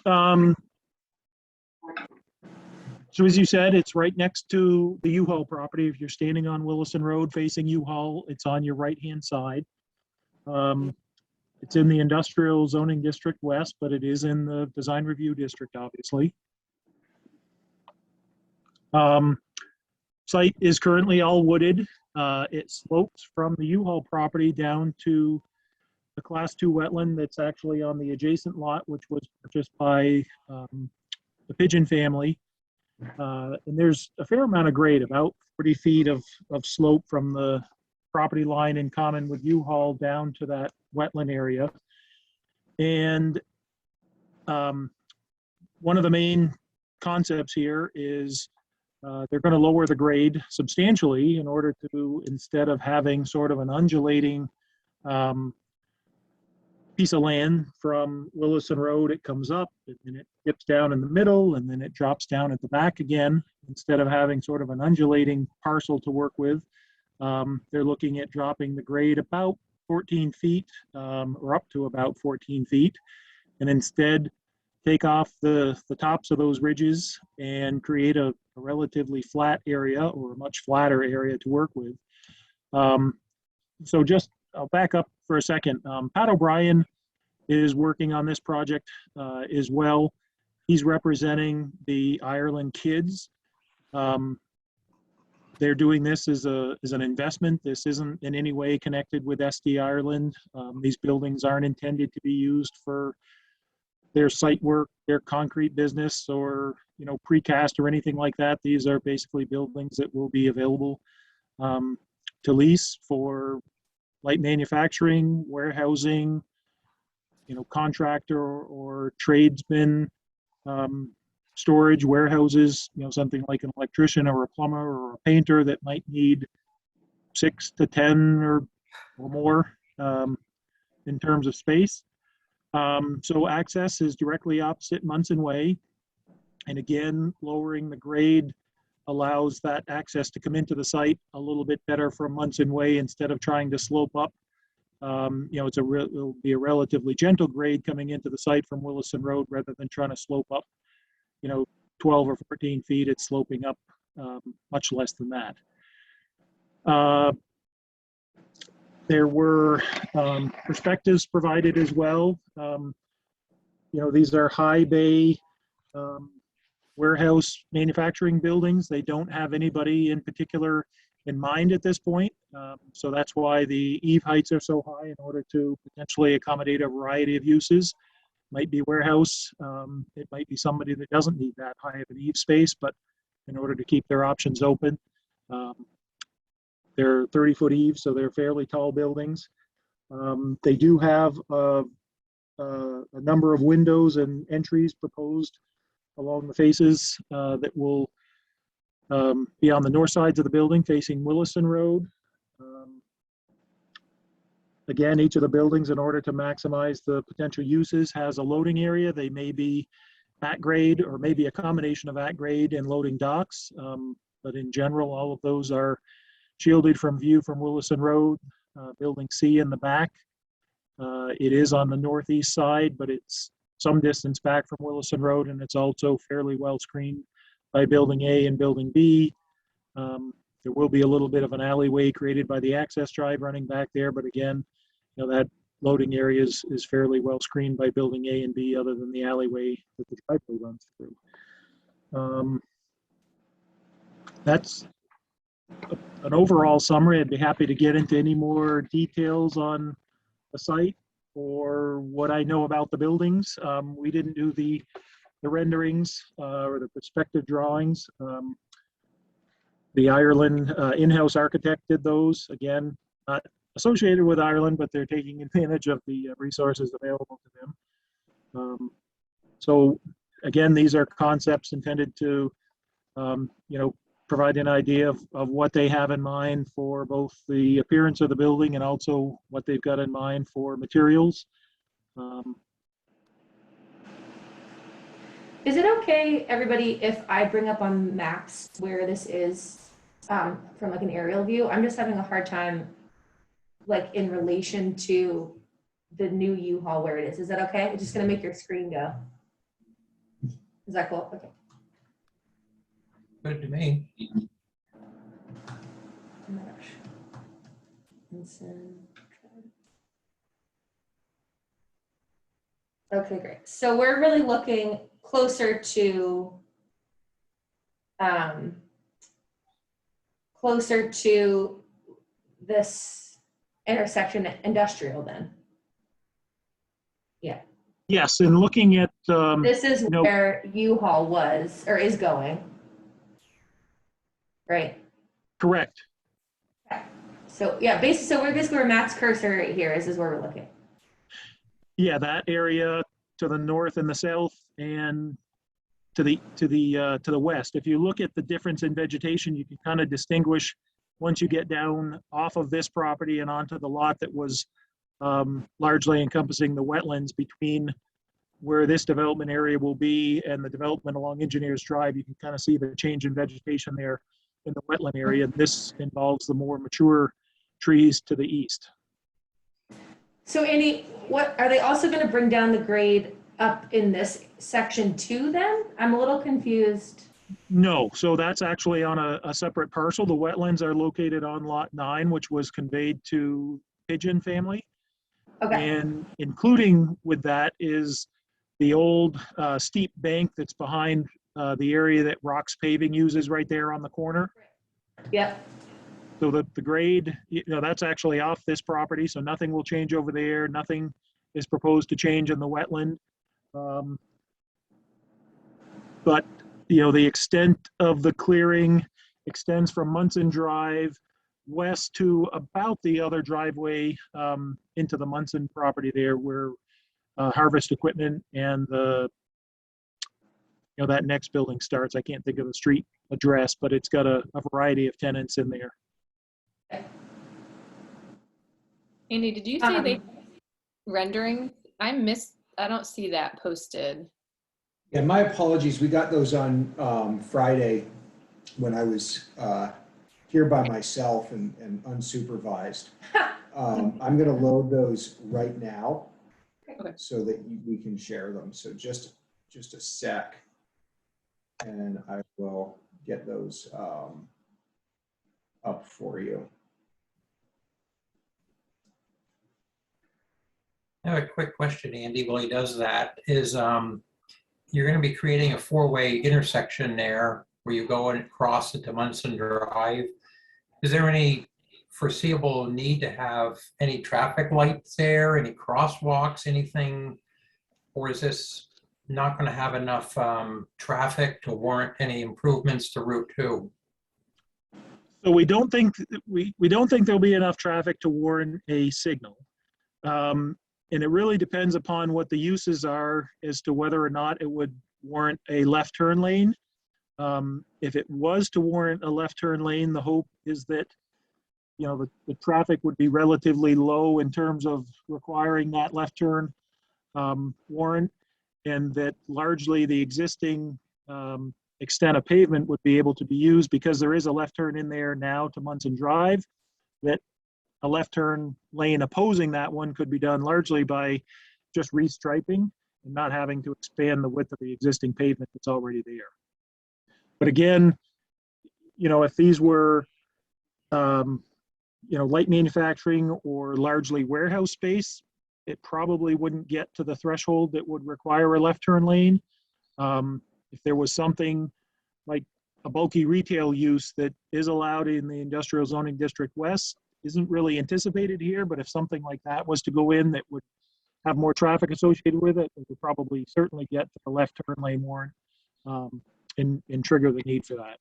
Um, so as you said, it's right next to the U-Haul property. If you're standing on Williston Road facing U-Haul, it's on your right-hand side. It's in the Industrial Zoning District West, but it is in the Design Review District, obviously. Site is currently all wooded. It slopes from the U-Haul property down to the Class 2 wetland that's actually on the adjacent lot, which was purchased by the Pigeon family. And there's a fair amount of grade, about 40 feet of slope from the property line in common with U-Haul down to that wetland area. And one of the main concepts here is they're going to lower the grade substantially in order to, instead of having sort of an undulating piece of land from Williston Road, it comes up and it dips down in the middle and then it drops down at the back again. Instead of having sort of an undulating parcel to work with, they're looking at dropping the grade about 14 feet or up to about 14 feet, and instead take off the tops of those ridges and create a relatively flat area, or a much flatter area to work with. So just, I'll back up for a second. Pat O'Brien is working on this project as well. He's representing the Ireland kids. They're doing this as an investment. This isn't in any way connected with SD Ireland. These buildings aren't intended to be used for their site work, their concrete business, or precast or anything like that. These are basically buildings that will be available to lease for light manufacturing, warehousing, contractor or tradesman storage warehouses, something like an electrician or a plumber or a painter that might need 6 to 10 or more in terms of space. So access is directly opposite Munson Way. And again, lowering the grade allows that access to come into the site a little bit better from Munson Way instead of trying to slope up. It'll be a relatively gentle grade coming into the site from Williston Road rather than trying to slope up, 12 or 14 feet. It's sloping up much less than that. There were perspectives provided as well. These are high bay warehouse manufacturing buildings. They don't have anybody in particular in mind at this point. So that's why the eave heights are so high, in order to potentially accommodate a variety of uses. Might be warehouse. It might be somebody that doesn't need that high of an eave space, but in order to keep their options open. They're 30-foot eaves, so they're fairly tall buildings. They do have a number of windows and entries proposed along the faces that will be on the north sides of the building facing Williston Road. Again, each of the buildings, in order to maximize the potential uses, has a loading area. They may be at grade or maybe a combination of at grade and loading docks. But in general, all of those are shielded from view from Williston Road. Building C in the back. It is on the northeast side, but it's some distance back from Williston Road, and it's also fairly well screened by Building A and Building B. There will be a little bit of an alleyway created by the access drive running back there, but again, that loading area is fairly well screened by Building A and B, other than the alleyway that the driveway runs through. That's an overall summary. I'd be happy to get into any more details on the site or what I know about the buildings. We didn't do the renderings or the perspective drawings. The Ireland in-house architect did those. Again, not associated with Ireland, but they're taking advantage of the resources available to them. So again, these are concepts intended to, provide an idea of what they have in mind for both the appearance of the building and also what they've got in mind for materials. Is it okay, everybody, if I bring up on maps where this is from like an aerial view? I'm just having a hard time, like in relation to the new U-Haul where it is. Is that okay? I'm just gonna make your screen go. Is that cool? Okay. Good to me. Oh my gosh. Williston. Okay, great. So we're really looking closer to this intersection industrial then. Yeah. Yes, and looking at, This is no. where U-Haul was or is going. Right. correct. So yeah, basically, so we're basically where Matt's cursor right here is where we're looking. Yeah, that area to the north and the south and to the west. If you look at the difference in vegetation, you can kind of distinguish once you get down off of this property and onto the lot that was largely encompassing the wetlands between where this development area will be and the development along Engineers Drive. You can kind of see the change in vegetation there in the wetland area. This involves the more mature trees to the east. So Andy, what are they also going to bring down the grade up in this section too then? I'm a little confused. No, so that's actually on a separate parcel. The wetlands are located on lot 9, which was conveyed to Pigeon family. Okay. And including with that is the old steep bank that's behind the area that Rocks Paving uses right there on the corner. Yep. So the grade, that's actually off this property, so nothing will change over there. Nothing is proposed to change in the wetland. But, the extent of the clearing extends from Munson Drive west to about the other driveway into the Munson property there where Harvest Equipment and that next building starts. I can't think of the street address, but it's got a variety of tenants in there. Andy, did you say they rendering? I don't see that posted. Yeah, my apologies. We got those on Friday when I was here by myself and unsupervised. I'm going to load those right now so that we can share them. So just a sec, and I will get those up for you. I have a quick question, Andy, while he does that, is you're going to be creating a 4-way intersection there where you go and cross into Munson Drive. Is there any foreseeable need to have any traffic lights there, any crosswalks, anything? Or is this not going to have enough traffic to warrant any improvements to Route 2? So we don't think there'll be enough traffic to warrant a signal. And it really depends upon what the uses are as to whether or not it would warrant a left turn lane. If it was to warrant a left turn lane, the hope is that, the traffic would be relatively low in terms of requiring that left turn warrant, and that largely the existing extent of pavement would be able to be used because there is a left turn in there now to Munson Drive, that a left turn lane opposing that one could be done largely by just restriping and not having to expand the width of the existing pavement that's already there. But again, if these were, light manufacturing or largely warehouse space, it probably wouldn't get to the threshold that would require a left turn lane. If there was something like a bulky retail use that is allowed in the Industrial Zoning District West, isn't really anticipated here, but if something like that was to go in that would have more traffic associated with it, it would probably certainly get to the left turn lane warrant and trigger the need for that.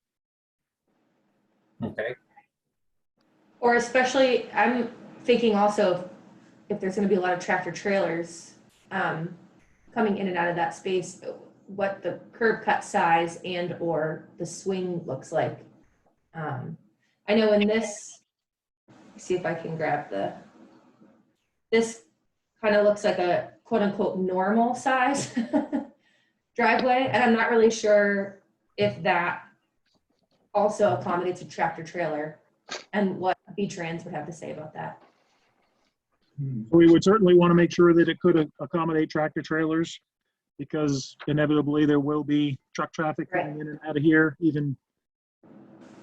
Okay. Or especially, I'm thinking also if there's going to be a lot of tractor trailers coming in and out of that space, what the curb cut size and or the swing looks like. I know in this, see if I can grab this kind of looks like a quote unquote normal size driveway. And I'm not really sure if that also accommodates a tractor trailer and what V-Trans would have to say about that. We would certainly want to make sure that it could accommodate tractor trailers. because inevitably there will be truck traffic Right. coming in and out of here even.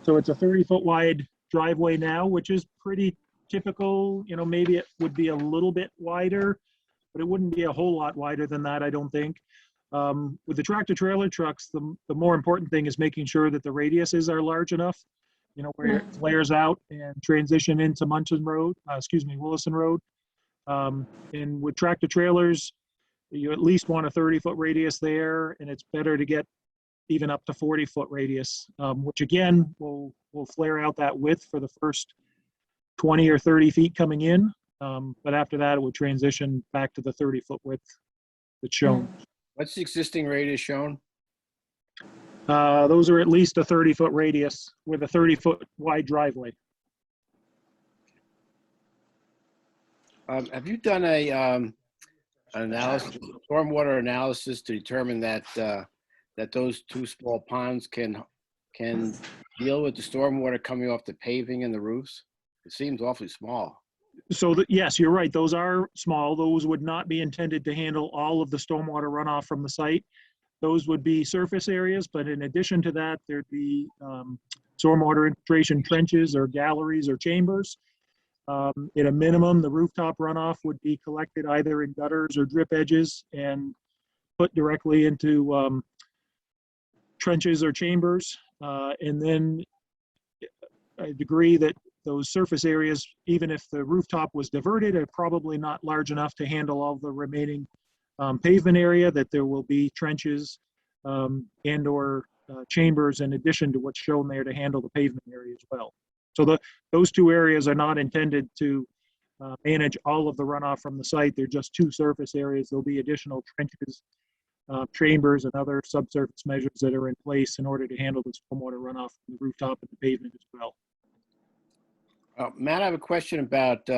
So it's a 30-foot wide driveway now, which is pretty typical. You know, maybe it would be a little bit wider, but it wouldn't be a whole lot wider than that, I don't think. With the tractor trailer trucks, the more important thing is making sure that the radiuses are large enough, you know, where it flares out and transition into Williston Road. And with tractor trailers, you at least want a 30-foot radius there, and it's better to get even up to 40-foot radius, which again will flare out that width for the first 20 or 30 feet coming in. But after that, it would transition back to the 30-foot width that's shown. What's the existing radius shown? Those are at least a 30-foot radius with a 30-foot wide driveway. Have you done an analysis, stormwater analysis to determine that that those two small ponds can deal with the stormwater coming off the paving and the roofs? It seems awfully small. So yes, you're right. Those are small. Those would not be intended to handle all of the stormwater runoff from the site. Those would be surface areas, but in addition to that, there'd be stormwater infiltration trenches or galleries or chambers. At a minimum, the rooftop runoff would be collected either in gutters or drip edges and put directly into trenches or chambers. And then I agree that those surface areas, even if the rooftop was diverted, are probably not large enough to handle all the remaining pavement area, that there will be trenches and or chambers in addition to what's shown there to handle the pavement area as well. So those two areas are not intended to manage all of the runoff from the site. They're just two surface areas. There'll be additional trenches, chambers, and other subsurface measures that are in place in order to handle the stormwater runoff from the rooftop and the pavement as well. Matt, I have a question about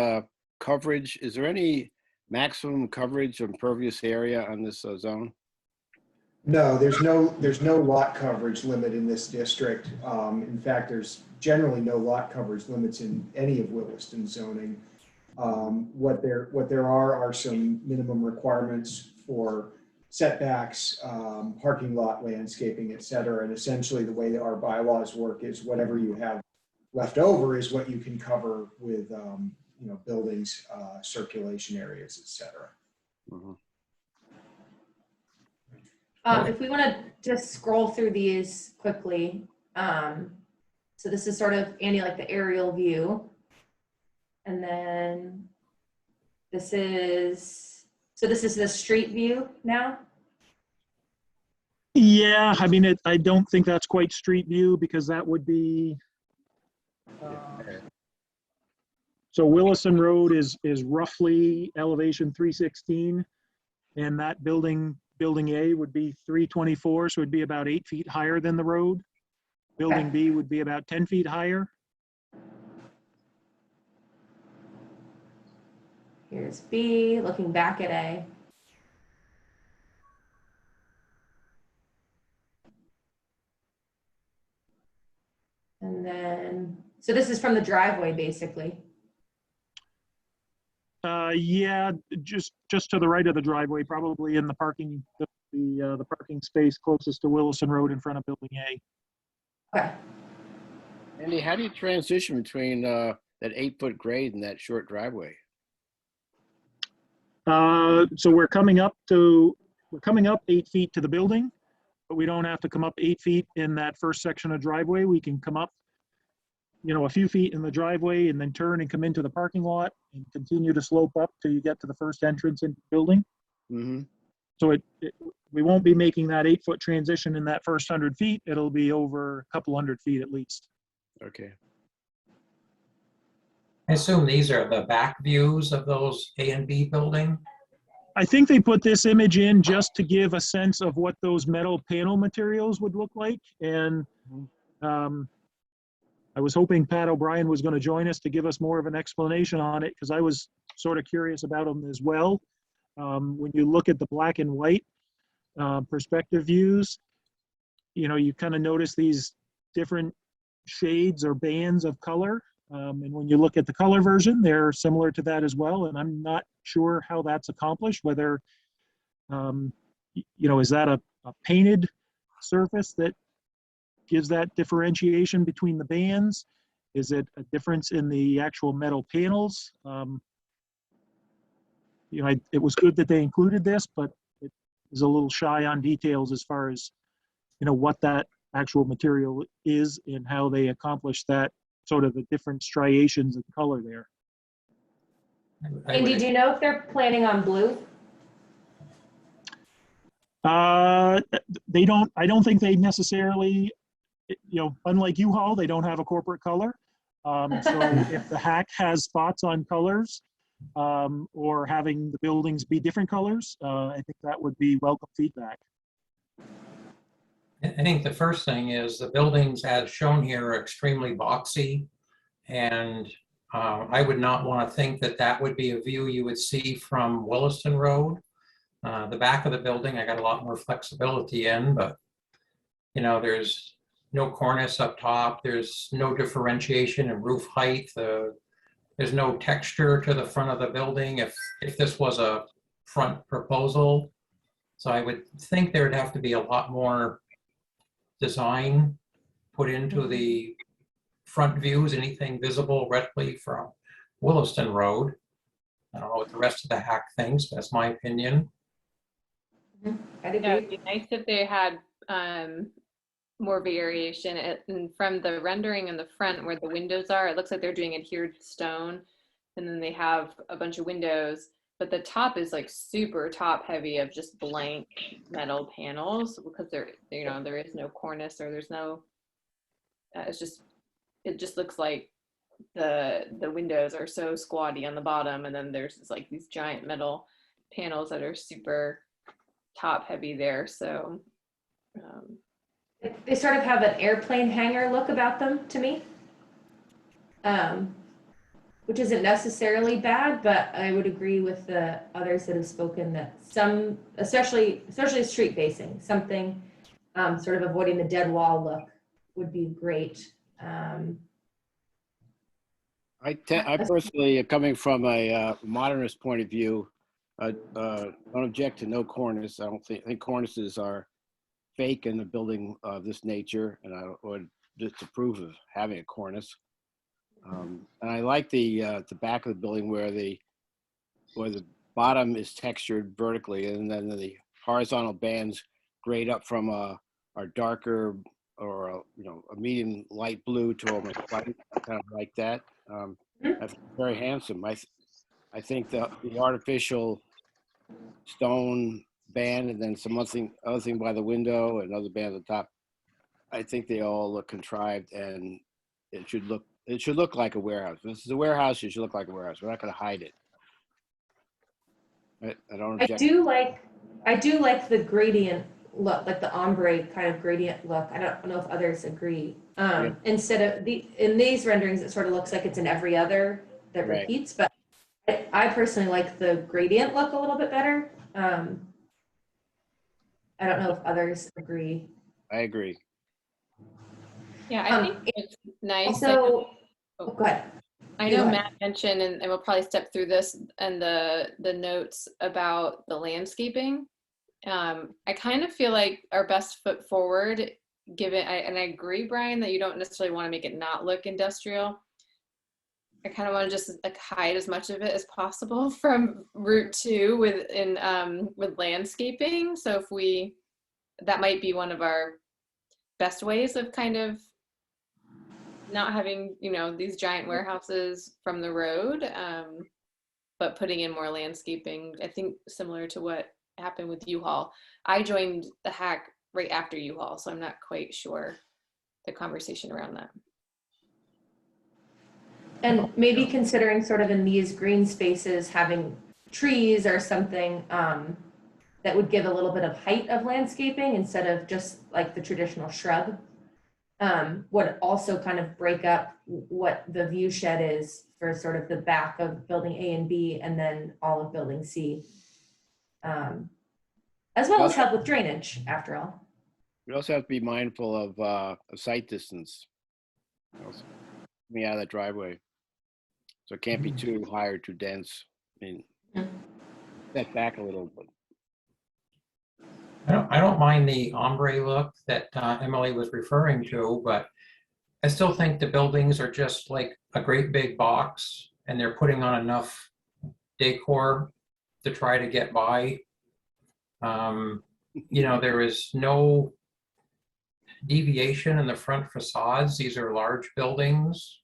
coverage. Is there any maximum coverage or impervious area on this zone? No, there's no lot coverage limit in this district. In fact, there's generally no lot coverage limits in any of Williston zoning. What there are some minimum requirements for setbacks, parking lot landscaping, et cetera. And essentially the way that our bylaws work is whatever you have left over is what you can cover with buildings, circulation areas, et cetera. Mm-hmm. If we want to just scroll through these quickly. So this is sort of, Andy, like the aerial view. And then this is the street view now? Yeah, I mean, I don't think that's quite street view because that would be, so Williston Road is roughly elevation 316, and that building A would be 324, so it'd be about 8 feet higher than the road. Building B would be about 10 feet higher. Here's B, looking back at A. And then, so this is from the driveway, basically. Yeah, just to the right of the driveway, probably in the parking, the parking space closest to Williston Road in front of Building A. Okay. Andy, how do you transition between that 8-foot grade and that short driveway? So we're coming up 8 feet to the building, but we don't have to come up 8 feet in that first section of driveway. We can come up, a few feet in the driveway and then turn and come into the parking lot and continue to slope up till you get to the first entrance into the building. Mm-hmm. So we won't be making that 8-foot transition in that first 100 feet. It'll be over a couple hundred feet at least. Okay. I assume these are the back views of those A and B building? I think they put this image in just to give a sense of what those metal panel materials would look like. And I was hoping Pat O'Brien was going to join us to give us more of an explanation on it, because I was sort of curious about them as well. When you look at the black and white perspective views, you kind of notice these different shades or bands of color. And when you look at the color version, they're similar to that as well. And I'm not sure how that's accomplished, whether, you know, is that a painted surface that gives that differentiation between the bands? Is it a difference in the actual metal panels? You know, it was good that they included this, but it is a little shy on details as far as, you know, what that actual material is and how they accomplish that sort of the different striations of color there. Andy, do you know if they're planning on blue? They don't, I don't think they necessarily, you know, unlike U-Haul, they don't have a corporate color. So if the hack has thoughts on colors, or having the buildings be different colors, I think that would be welcome feedback. I think the first thing is the buildings as shown here are extremely boxy, and I would not want to think that that would be a view you would see from Williston Road. The back of the building, I got a lot more flexibility in, but you know, there's no cornice up top. There's no differentiation in roof height. There's no texture to the front of the building if this was a front proposal. So I would think there'd have to be a lot more design put into the front views, anything visible readily from Williston Road. I don't know what the rest of the hack thinks, but that's my opinion. I'd Yeah, agree. it'd be nice if they had more variation. And from the rendering in the front where the windows are, it looks like they're doing adhered stone, and then they have a bunch of windows, but the top is like super top heavy of just blank metal panels because there, you know, there is no cornice or there's no, it just looks like the windows are so squatty on the bottom, and then there's like these giant metal panels that are super top heavy there. So They sort of have an airplane hangar look about them to me, which isn't necessarily bad, but I would agree with the others that have spoken that some, especially street facing, something sort of avoiding the dead wall look would be great. I personally, coming from a modernist point of view, don't object to no cornice. I think cornices are fake in a building of this nature, and I would disapprove of having a cornice. And I like the back of the building where the bottom is textured vertically, and then the horizontal bands grade up from a darker or a medium light blue to almost white, kind of like that. That's very handsome. I think the artificial stone band and then some other thing by the window and another band at the top, I think they all look contrived, and it should look like a warehouse. If this is a warehouse, it should look like a warehouse. We're not going to hide it. I don't object. I do like the gradient look, like the ombre kind of gradient look. I don't know if others agree. Yeah. Instead of in these renderings, it sort of looks like it's in every other that Right. repeats, but I personally like the gradient look a little bit better. I don't know if others agree. I agree. yeah, I think it's nice. Also, go ahead. I know Matt mentioned, and we'll probably step through this and the notes about the landscaping. I kind of feel like our best foot forward, given, and I agree, Brian, that you don't necessarily want to make it not look industrial. I kind of want to just like hide as much of it as possible from Route 2 with landscaping. So that might be one of our best ways of kind of not having, these giant warehouses from the road, but putting in more landscaping. I think similar to what happened with U-Haul. I joined the hack right after U-Haul, so I'm not quite sure the conversation around that. And maybe considering sort of in these green spaces, having trees or something that would give a little bit of height of landscaping instead of just like the traditional shrub, would also kind of break up what the view shed is for sort of the back of building A and B and then all of building C, as well as help with drainage after all. We also have to be mindful of sight distance coming out of that driveway. So it can't be too high or too dense. I mean, step back a little bit. I don't mind the ombre look that Emily was referring to, but I still think the buildings are just like a great big box and they're putting on enough decor to try to get by. You know, there is no deviation in the front facades. These are large buildings.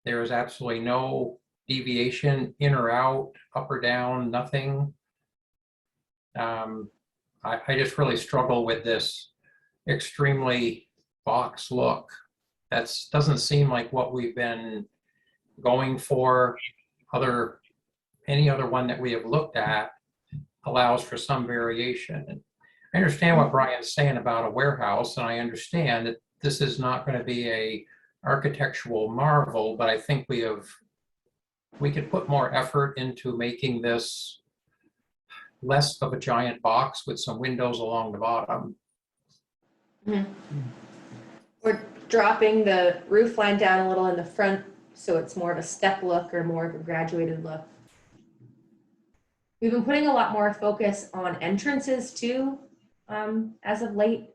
There is absolutely no deviation in or out, up or down, nothing. I just really struggle with this extremely box look. That doesn't seem like what we've been going for. Any other one that we have looked at allows for some variation. And I understand what Brian's saying about a warehouse, and I understand that this is not going to be a architectural marvel, but I think we could put more effort into making this less of a giant box with some windows along the bottom. Or dropping the roof line down a little in the front so it's more of a step look or more of a graduated look. We've been putting a lot more focus on entrances too, as of late,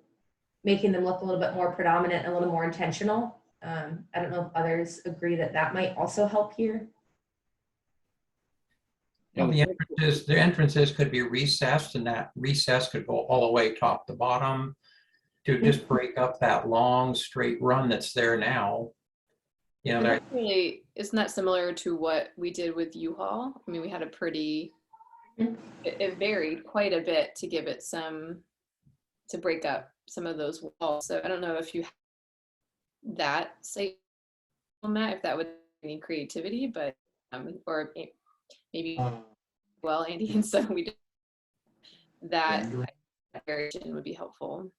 making them look a little bit more predominant, a little more intentional. I don't know if others agree that that might also help here. Well, the entrances could be recessed, and that recess could go all the way top to bottom to just break up that long straight run that's there now. You know, Actually, isn't that similar to what we did with U-Haul? I mean, we had a pretty, it varied quite a bit to give it to break up some of those walls. So I don't know if you have that say on that, if that would need creativity, but, or maybe, well, Andy, and so we did that variation would be helpful.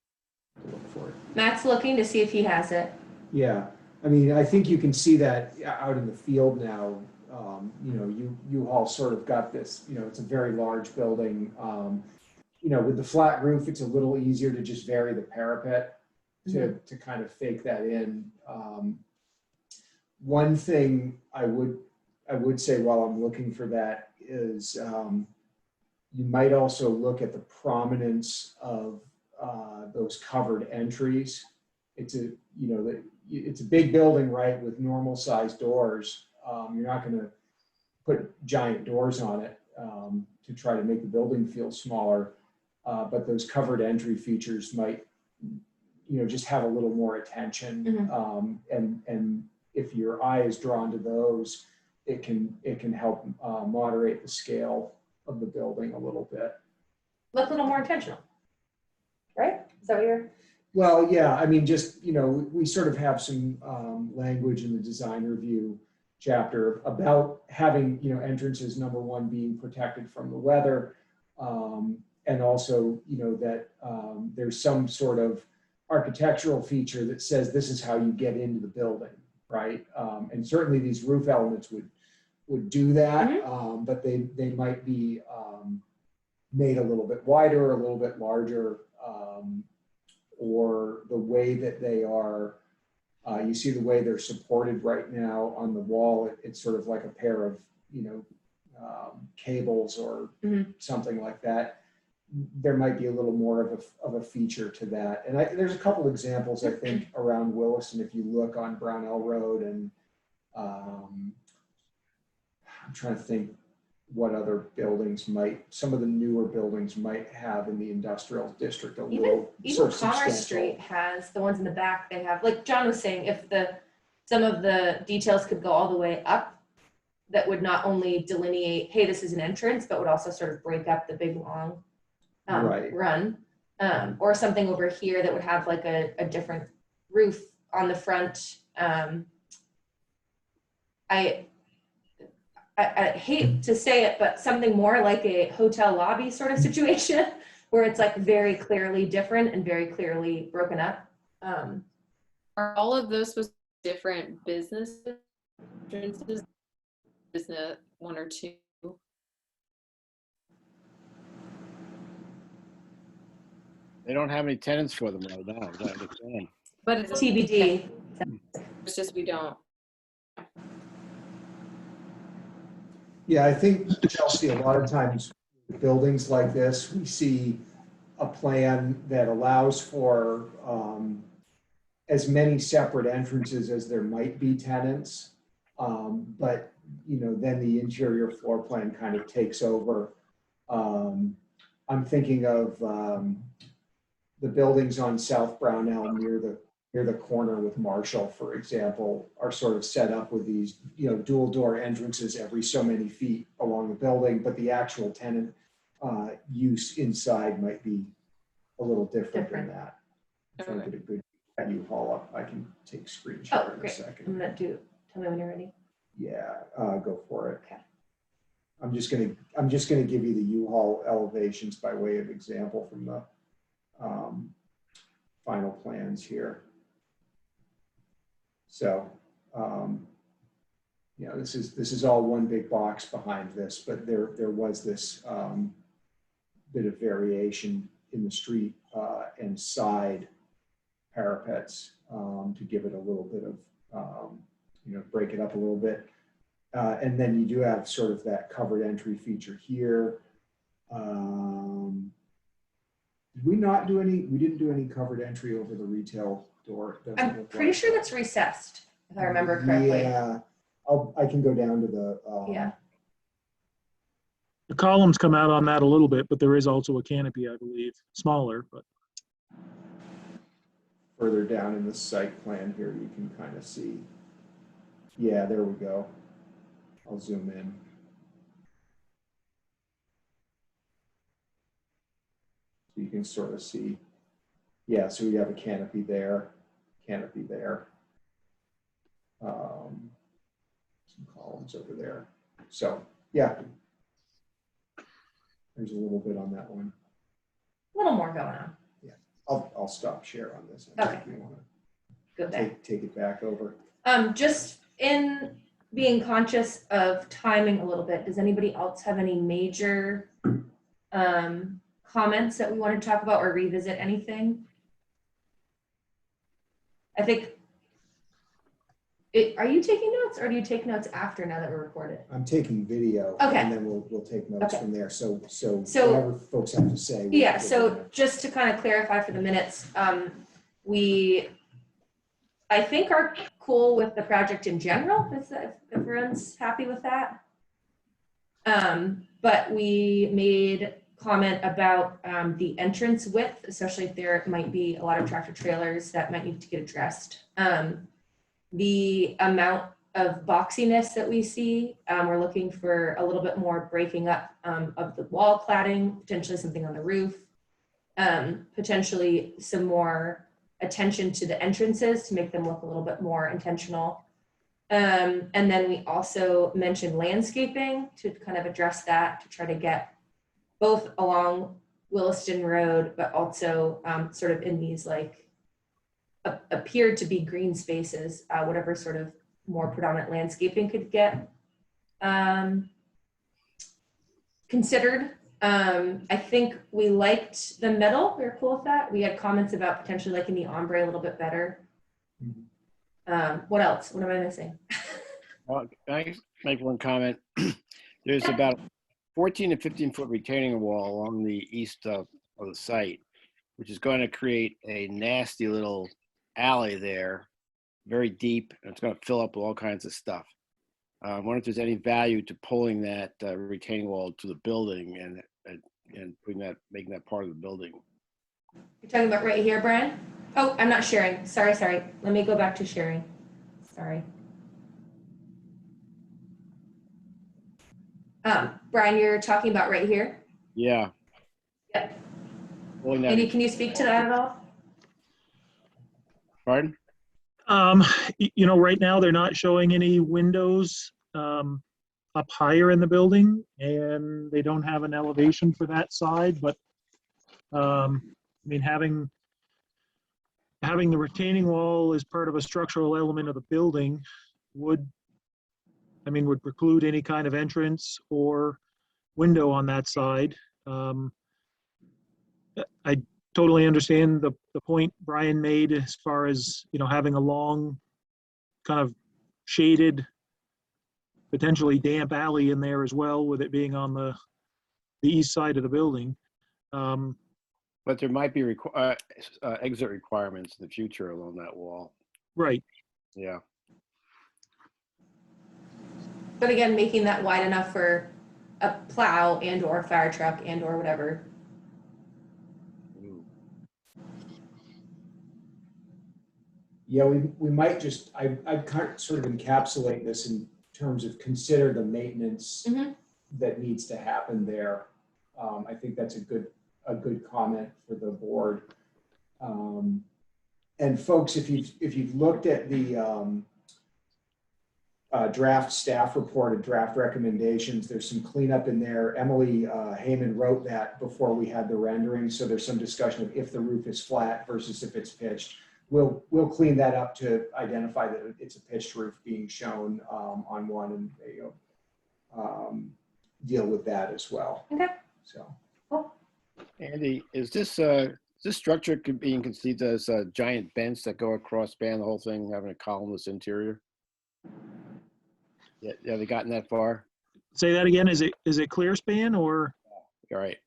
Look for it. Matt's looking to see if he has it. Yeah, I mean, I think you can see that out in the field now. You know, U-Haul sort of got this, you know, it's a very large building. You know, with the flat roof, it's a little easier to just vary the parapet to kind of fake that in. One thing I would say while I'm looking for that is you might also look at the prominence of those covered entries. It's a big building, right, with normal sized doors. You're not going to put giant doors on it to try to make the building feel smaller, but those covered entry features might, you know, just have a little more attention. And if your eye is drawn to those, it can help moderate the scale of the building a little bit. Look a little more intentional, right? Is that what you're? Well, yeah, I mean, just, you know, we sort of have some language in the design review chapter about having, you know, entrances, number one, being protected from the weather. And also, you know, that there's some sort of architectural feature that says this is how you get into the building, right? And certainly these roof elements would do that, but they might be made a little bit wider, a little bit larger, or the way that they are, you see the way they're supported right now on the wall, it's sort of like a pair of, you know, cables or something like that. There might be a little more of a feature to that. And there's a couple examples, I think, around Williston, if you look on Brownell Road, and I'm trying to think what other buildings some of the newer buildings might have in the industrial district. Even sort of Commerce Street has the ones in the back. They have, like John was saying, if some of the details could go all the way up, that would not only delineate, hey, this is an entrance, but would also sort of break up the big long run, or something over here that would have like a different roof on the front. I hate to say it, but something more like a hotel lobby sort of situation where it's like very clearly different and very clearly broken up. Are all of those supposed to be different business entrances? Business one or two? They don't have any tenants for them right now. I understand. But it's TBD. It's just we don't. Yeah, I think, Chelsea, a lot of times buildings like this, we see a plan that allows for as many separate entrances as there might be tenants. But, you know, then the interior floor plan kind of takes over. I'm thinking of the buildings on South Brownell near the corner with Marshall, for example, are sort of set up with these, you know, dual door entrances every so many feet along the building, but the actual tenant use inside might be a little different than that. If I Okay. get a good U-Haul up, I can take screen Oh, share in a great. second. I'm gonna tell me when you're ready. Yeah, go for it. Okay. I'm just gonna give you the U-Haul elevations by way of example from the final plans here. So, you know, this is all one big box behind this, but there was this bit of variation in the street and side parapets to give it a little bit of, you know, break it up a little bit. And then you do have sort of that covered entry feature here. Did we not do any, we didn't do any covered entry over the retail door? It doesn't I'm look pretty like. sure that's recessed, if I remember correctly. Yeah, I can go down to the. Yeah. The columns come out on that a little bit, but there is also a canopy, I believe, smaller, but Further down in the site plan here, you can kind of see. Yeah, there we go. I'll zoom in. So you can sort of see. Yeah, so we have a canopy there, canopy there. Some columns over there. So, yeah. There's a little bit on that one. A little more going on. I'll stop share on this. Okay. If you want Go to back. take it back over. Just in being conscious of timing a little bit, does anybody else have any major comments that we want to talk about or revisit anything? I think, are you taking notes or do you take notes after now that we're recorded? I'm taking video. Okay. And then we'll take notes Okay. from there. So So- whatever folks have to say. Yeah, we'll so do just to kind of clarify for the minutes, we, I think, are cool with the project in general, if everyone's happy with that. But we made comment about the entrance width, especially if there might be a lot of tractor trailers that might need to get addressed. The amount of boxiness that we see, we're looking for a little bit more breaking up of the wall cladding, potentially something on the roof, potentially some more attention to the entrances to make them look a little bit more intentional. And then we also mentioned landscaping to kind of address that, to try to get both along Williston Road, but also sort of in these like appeared to be green spaces, whatever sort of more predominant landscaping could get considered. I think we liked the metal. We were cool with that. We had comments about potentially liking the ombre a little bit better. What else? What am I missing? Can I make one comment? There's about 14 to 15 foot retaining wall along the east of the site, which is going to create a nasty little alley there, very deep, and it's going to fill up with all kinds of stuff. I wonder if there's any value to pulling that retaining wall to the building and putting that, making that part of the building. You're talking about right here, Brian? Oh, I'm not sharing. Sorry. Let me go back to sharing. Sorry. Brian, you're talking about right here? Yeah. Yep. Pulling that. Andy, can you speak to that at all? Pardon? You know, right now they're not showing any windows up higher in the building, and they don't have an elevation for that side, but I mean, having the retaining wall as part of a structural element of the building would preclude any kind of entrance or window on that side. I totally understand the point Brian made as far as, you know, having a long kind of shaded, potentially damp alley in there as well, with it being on the east side of the building. But there might be exit requirements in the future along that wall. Right. Yeah. But again, making that wide enough for a plow and or fire truck and or whatever. Ooh. Yeah, we might just, I'd kind of sort of encapsulate this in terms of consider the maintenance Mhm. that needs to happen there. I think that's a good comment for the board. And folks, if you've looked at the draft staff report and draft recommendations, there's some cleanup in there. Emily Heyman wrote that before we had the rendering. So there's some discussion of if the roof is flat versus if it's pitched. We'll clean that up to identify that it's a pitched roof being shown on one, and deal with that as well. Okay. So. Andy, is this structure being conceived as giant vents that go across, span the whole thing, having a columnless interior? Yeah, have they gotten that far? Say that again. Is it clear span or? All right.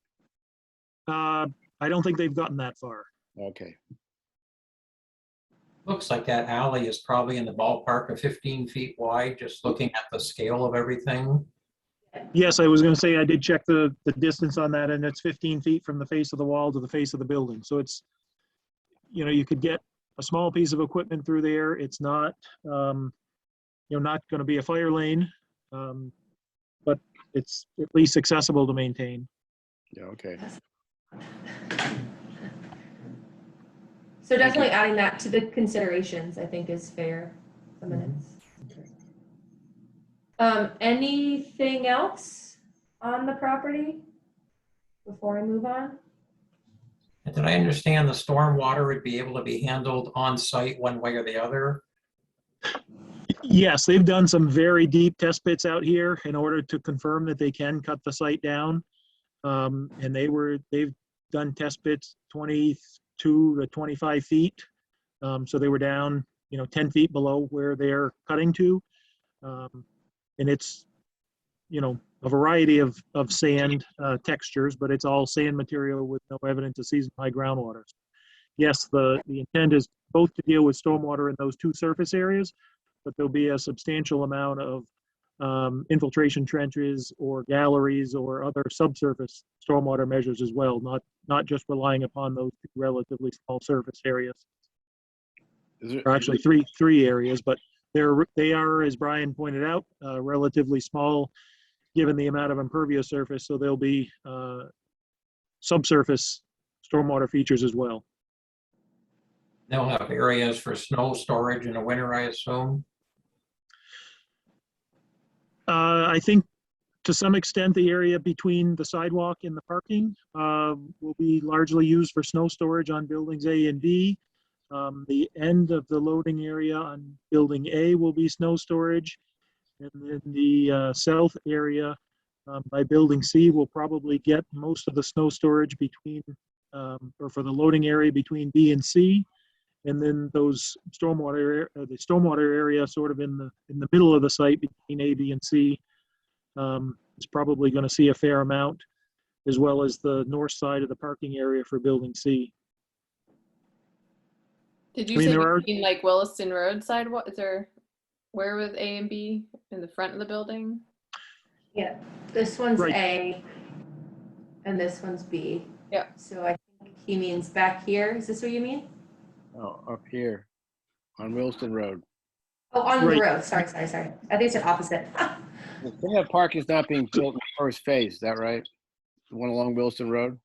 I don't think they've gotten that far. Okay. Looks like that alley is probably in the ballpark of 15 feet wide, just looking at the scale of everything. Yes, I was going to say I did check the distance on that, and it's 15 feet from the face of the wall to the face of the building. So it's, you could get a small piece of equipment through there. It's not, not going to be a fire lane, but it's at least accessible to maintain. Yeah. Okay. So definitely adding that to the considerations, I think, is fair. The minutes. Anything else on the property before I move on? And did I understand the stormwater would be able to be handled on site one way or the other? Yes, they've done some very deep test pits out here in order to confirm that they can cut the site down. And they've done test pits 22 to 25 feet. So they were down, 10 feet below where they're cutting to. And it's, a variety of sand textures, but it's all sand material with no evidence of season high groundwater. Yes, the intent is both to deal with stormwater in those two surface areas, but there'll be a substantial amount of infiltration trenches or galleries or other subsurface stormwater measures as well, not just relying upon those relatively small surface areas. Or actually three areas, but they are, as Brian pointed out, relatively small given the amount of impervious surface, so there'll be subsurface stormwater features as well. They'll have areas for snow storage in the winter, I assume? I think to some extent the area between the sidewalk and the parking will be largely used for snow storage on buildings A and B. The end of the loading area on building A will be snow storage. And then the south area by building C will probably get most of the snow storage between, or for the loading area between B and C. And then those the stormwater area sort of in the middle of the site between A, B, and C is probably going to see a fair amount, as well as the north side of the parking area for building C. Did you say between like Williston Road sidewalk? Is there, where was A and B in the front of the building? Yeah, this one's Right. A and this one's B. Yeah. So I think he means back here. Is this what you mean? Oh, up here on Williston Road. Oh, on Right. the road. Sorry. I think it's an opposite. The thing that park is not being built in the first phase, is that right? The one along Williston Road?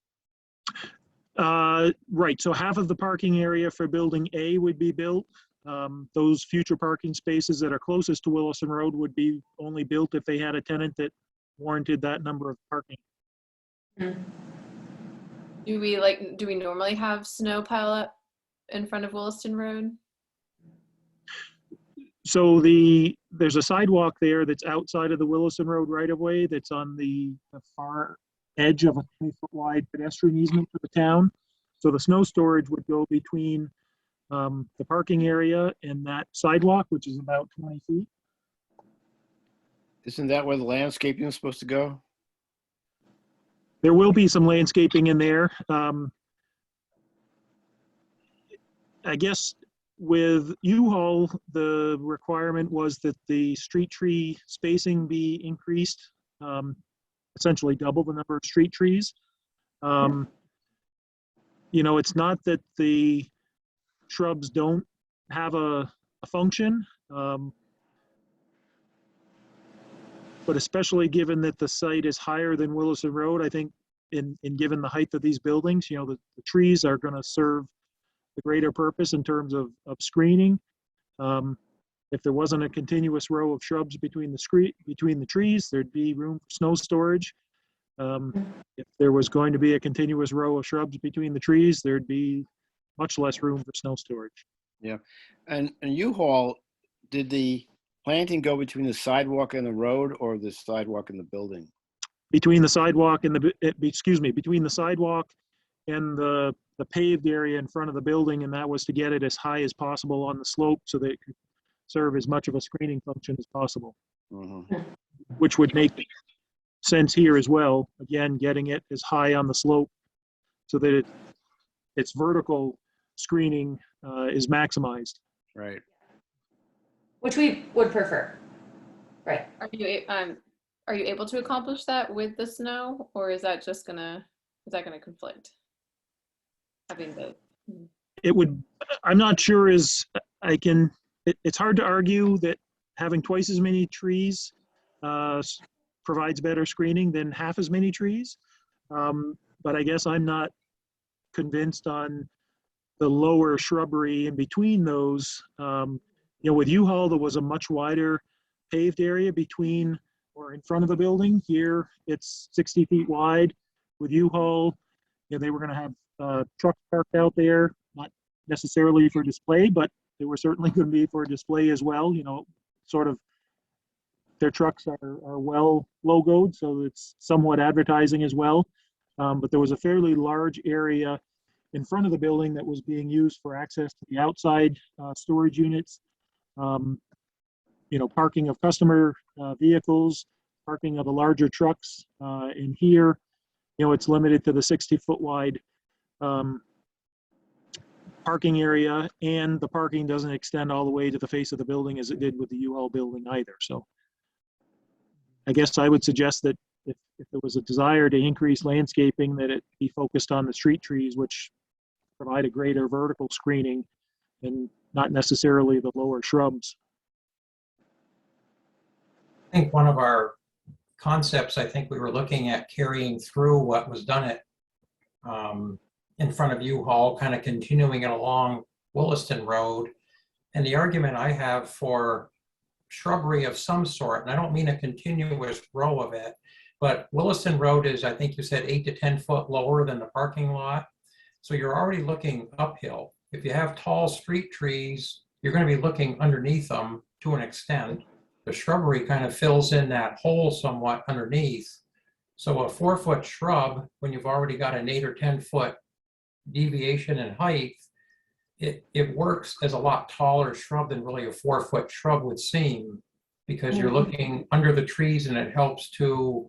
Right, so half of the parking area for building A would be built. Those future parking spaces that are closest to Williston Road would be only built if they had a tenant that warranted that number of parking. Do we normally have snow pile up in front of Williston Road? So there's a sidewalk there that's outside of the Williston Road right of way that's on the far edge of a 20-foot wide pedestrian easement for the town. So the snow storage would go between the parking area and that sidewalk, which is about 20 feet. Isn't that where the landscaping is supposed to go? There will be some landscaping in there. I guess with U-Haul, the requirement was that the street tree spacing be increased, essentially double the number of street trees. You know, it's not that the shrubs don't have a function, but especially given that the site is higher than Williston Road, I think in given the height of these buildings, you know, the trees are going to serve the greater purpose in terms of screening. If there wasn't a continuous row of shrubs between the trees, there'd be room for snow storage. If there was going to be a continuous row of shrubs between the trees, there'd be much less room for snow storage. Yeah. And U-Haul, did the planting go between the sidewalk and the road, or the sidewalk and the building? Between the sidewalk and between the sidewalk and the paved area in front of the building, and that was to get it as high as possible on the slope so that it could serve as much of a screening function as possible, which would make sense here as well. Again, getting it as high on the slope so that its vertical screening is maximized. Right. Which we would prefer. Right. Are you able to accomplish that with the snow, or is that gonna conflict? Having the It would, I'm not sure it's hard to argue that having twice as many trees provides better screening than half as many trees. But I guess I'm not convinced on the lower shrubbery in between those. You know, with U-Haul, there was a much wider paved area between or in front of the building. Here, it's 60 feet wide. With U-Haul, you know, they were going to have trucks parked out there, not necessarily for display, but they were certainly going to be for display as well. You know, sort of their trucks are well logoed, so it's somewhat advertising as well. But there was a fairly large area in front of the building that was being used for access to the outside storage units. You know, parking of customer vehicles, parking of the larger trucks. In here, you know, it's limited to the 60-foot wide parking area, and the parking doesn't extend all the way to the face of the building as it did with the U-Haul building either. So I guess I would suggest that if there was a desire to increase landscaping, that it be focused on the street trees, which provide a greater vertical screening and not necessarily the lower shrubs. I think one of our concepts, I think we were looking at carrying through what was done at in front of U-Haul, kind of continuing it along Williston Road. And the argument I have for shrubbery of some sort, and I don't mean a continuous row of it, but Williston Road is, I think you said 8 to 10 foot lower than the parking lot. So you're already looking uphill. If you have tall street trees, you're going to be looking underneath them to an extent. The shrubbery kind of fills in that hole somewhat underneath. So a 4-foot shrub, when you've already got an 8 or 10 foot deviation in height, it works as a lot taller shrub than really a 4-foot shrub would seem, because you're looking under the trees and it helps to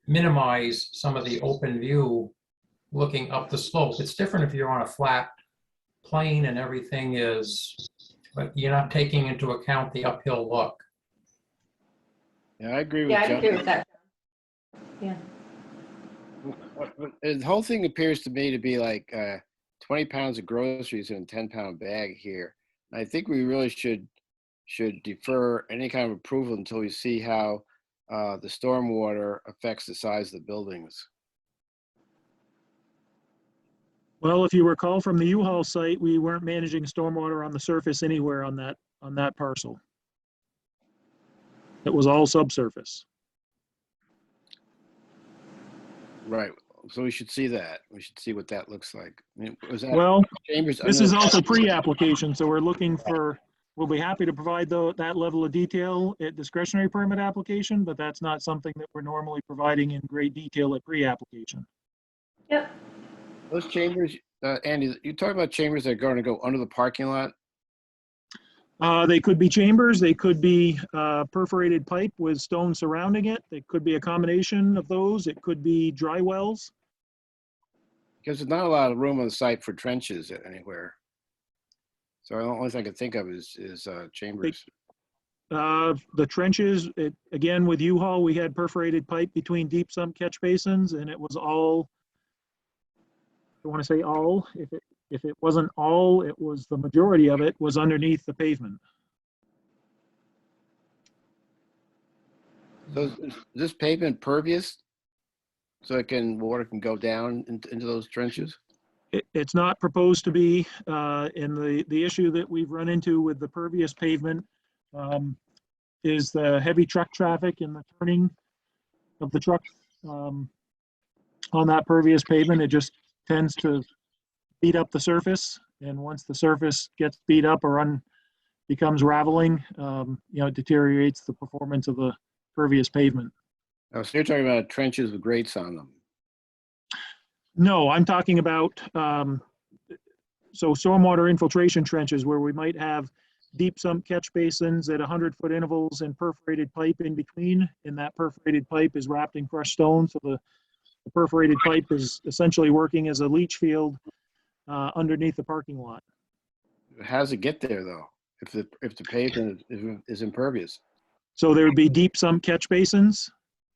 minimize some of the open view looking up the slope. It's different if you're on a flat plane and everything is, but you're not taking into account the uphill look. Yeah, I agree with Yeah, I John. agree with that. Yeah. The whole thing appears to me to be like 20 pounds of groceries in a 10-pound bag here. I think we really should defer any kind of approval until we see how the stormwater affects the size of the buildings. Well, if you recall from the U-Haul site, we weren't managing stormwater on the surface anywhere on that parcel. It was all subsurface. Right. So we should see that. We should see what that looks like. I mean, was that Well, Chambers? this is also pre-application, so we're looking for, we'll be happy to provide that level of detail at discretionary permit application, but that's not something that we're normally providing in great detail at pre-application. Yep. Those chambers, Andy, you talking about chambers that are going to go under the parking lot? They could be chambers, they could be perforated pipe with stone surrounding it. They could be a combination of those. It could be dry wells. Because there's not a lot of room on the site for trenches anywhere. So the only thing I can think of is Chambers. The trenches, again, with U-Haul, we had perforated pipe between deep sump catch basins, and it was all, I want to say all, if it wasn't all, it was the majority of it was underneath the pavement. So is this pavement pervious? So water can go down into those trenches? It's not proposed to be, and the issue that we've run into with the pervious pavement is the heavy truck traffic and the turning of the truck on that pervious pavement. It just tends to beat up the surface, and once the surface gets beat up or becomes raveling, it deteriorates the performance of the pervious pavement. Oh, so you're talking about trenches with grates on them? No, I'm talking about so stormwater infiltration trenches where we might have deep sump catch basins at 100-foot intervals and perforated pipe in between, and that perforated pipe is wrapped in crushed stone. So the perforated pipe is essentially working as a leach field underneath the parking lot. How does it get there though? If the pavement is impervious? So there would be deep sump catch basins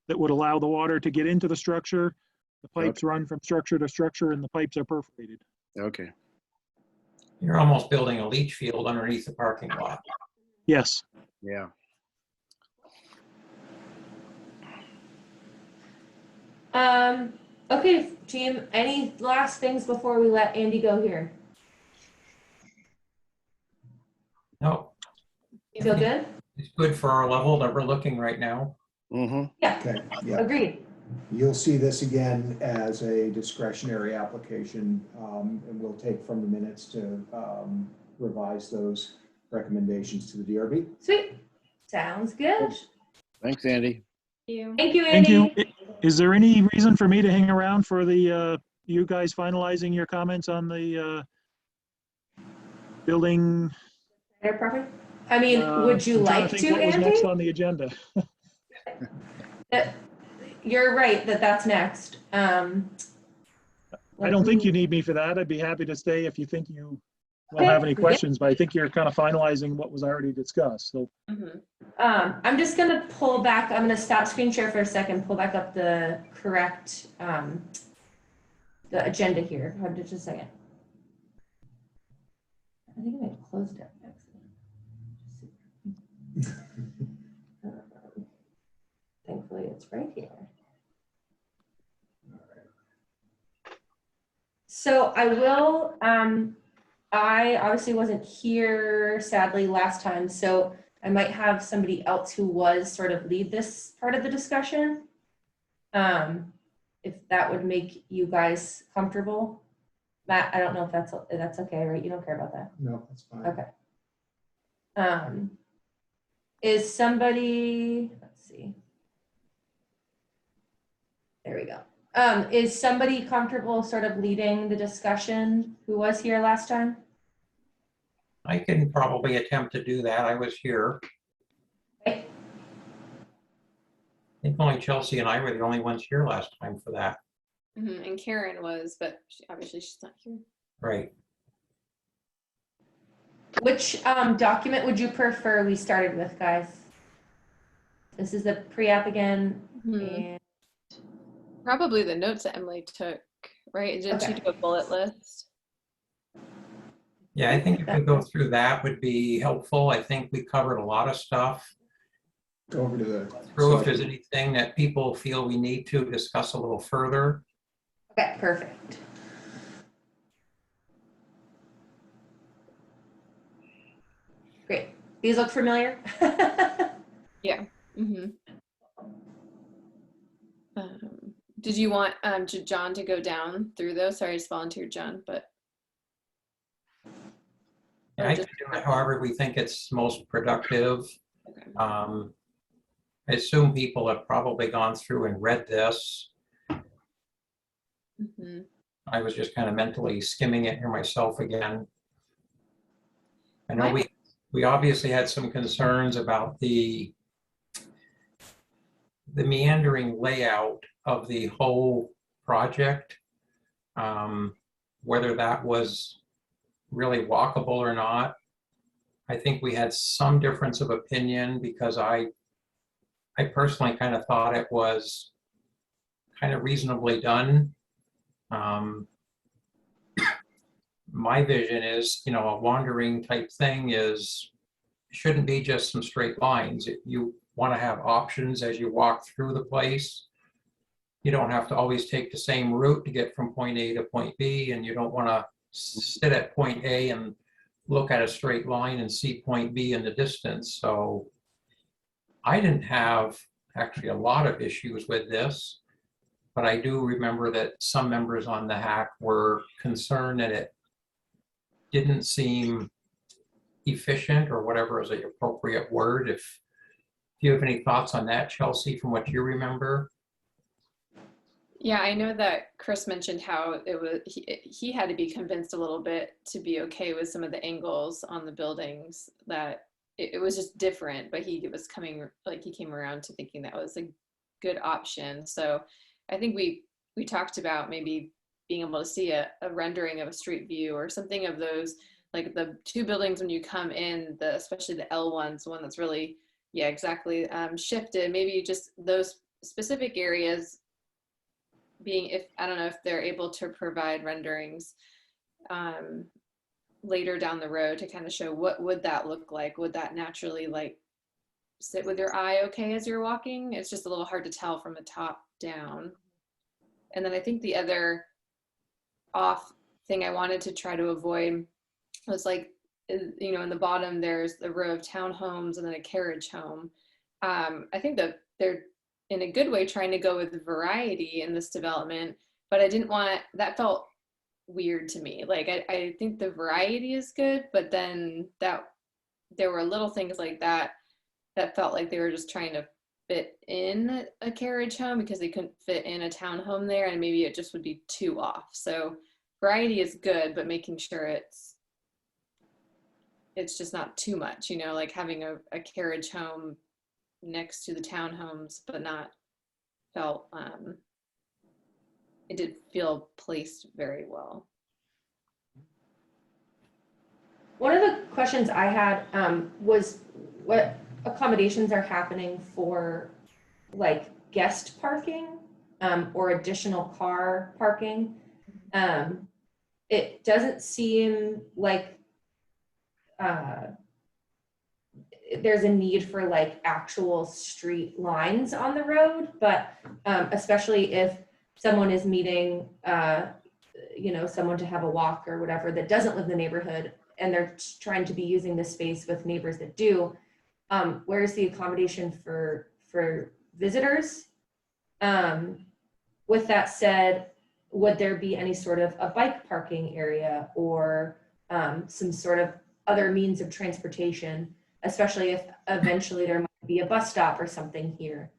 that would allow the water to get into the structure. The pipes run from structure to structure, and the pipes are perforated. Okay. You're almost building a leach field underneath the parking lot. Yes. Yeah. Okay, team, any last things before we let Andy go here? No, You feel good? it's good for our level that we're looking right now. Mm-hmm. Yeah, Okay, yeah. agreed. You'll see this again as a discretionary application, and we'll take from the minutes to revise those recommendations to the DRB. Sweet. Sounds good. Thanks, Andy. You. Thank you, Thank Andy. you. Is there any reason for me to hang around for the you guys finalizing your comments on the building? They're perfect. I mean, would you I'm trying like think to, what was Andy? next on the agenda? You're right that's next. I don't think you need me for that. I'd be happy to stay if you think you don't have any questions, but I think you're kind of finalizing what was already discussed. So I'm just gonna pull back. I'm gonna stop screen share for a second, pull back up the correct the agenda here. Hold on just a second. I think I might have closed it. Thankfully, it's right here. So I will, I obviously wasn't here sadly last time, so I might have somebody else who was sort of lead this part of the discussion. If that would make you guys comfortable. Matt, I don't know if that's okay, right? You don't care about that. No, that's fine. Okay. Is somebody, let's see. There we go. Is somebody comfortable sort of leading the discussion who was here last time? I can probably attempt to do that. I was here. Okay. I think only Chelsea and I were the only ones here last time for that. Mhm, and Karen was, but obviously she's not here. Right. Which document would you prefer we started with, guys? This is the pre-app again. Mhm. And Probably the notes that Emily took, right? Didn't she Okay. do a bullet list? Yeah, I think if we go through that would be helpful. I think we covered a lot of stuff. Go over to the. Through if there's anything that people feel we need to discuss a little further. okay, perfect. Great. These look familiar? Yeah. Mm-hmm. Did you want John to go down through those? Sorry, I just volunteered John, but. Yeah, I can do it however we think it's most productive. Okay. I assume people have probably gone through and read this. Mm-hmm. I was just kind of mentally skimming it here myself again. I know we obviously had some concerns about the meandering layout of the whole project, whether that was really walkable or not. I think we had some difference of opinion because I personally kind of thought it was kind of reasonably done. My vision is, you know, a wandering type thing shouldn't be just some straight lines. You want to have options as you walk through the place. You don't have to always take the same route to get from point A to point B, and you don't want to sit at point A and look at a straight line and see point B in the distance. So I didn't have actually a lot of issues with this, but I do remember that some members on the HAC were concerned that it didn't seem efficient, or whatever is the appropriate word. If you have any thoughts on that, Chelsea, from what you remember? Yeah, I know that Chris mentioned how it was he had to be convinced a little bit to be okay with some of the angles on the buildings, that it was just different, but he was coming, like he came around to thinking that was a good option. So I think we talked about maybe being able to see a rendering of a street view or something of those, like the two buildings when you come in, especially the L ones, the one that's really, yeah, exactly, shifted, maybe just those specific areas being, if I don't know if they're able to provide renderings later down the road to kind of show what would that look like. Would that naturally like sit with your eye okay as you're walking? It's just a little hard to tell from the top down. And then I think the other off thing I wanted to try to avoid was, like, you know, in the bottom there's the row of townhomes and then a carriage home. I think that they're in a good way trying to go with variety in this development, but I didn't want, that felt weird to me. Like I think the variety is good, but then that there were little things like that felt like they were just trying to fit in a carriage home because they couldn't fit in a townhome there, and maybe it just would be too off. So variety is good, but making sure it's just not too much, you know, like having a carriage home next to the townhomes, but not felt, it did feel placed very well. One of the questions I had was what accommodations are happening for like guest parking or additional car parking. It doesn't seem like there's a need for like actual street lines on the road, but especially if someone is meeting, you know, someone to have a walk or whatever that doesn't live in the neighborhood, and they're trying to be using the space with neighbors that do, where's the accommodation for visitors? With that said, would there be any sort of a bike parking area or some sort of other means of transportation, especially if eventually there might be a bus stop or something here?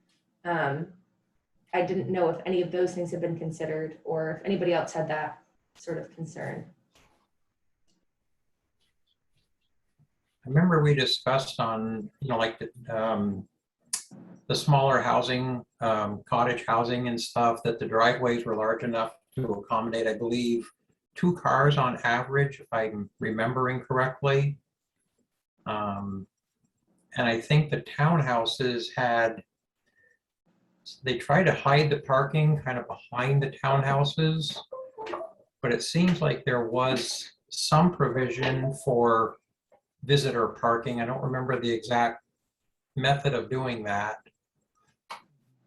I didn't know if any of those things have been considered or if anybody else had that sort of concern. I remember we discussed on, you know, like the smaller housing, cottage housing and stuff, that the driveways were large enough to accommodate, I believe, 2 cars on average, if I'm remembering correctly. And I think the townhouses they try to hide the parking kind of behind the townhouses, but it seems like there was some provision for visitor parking. I don't remember the exact method of doing that.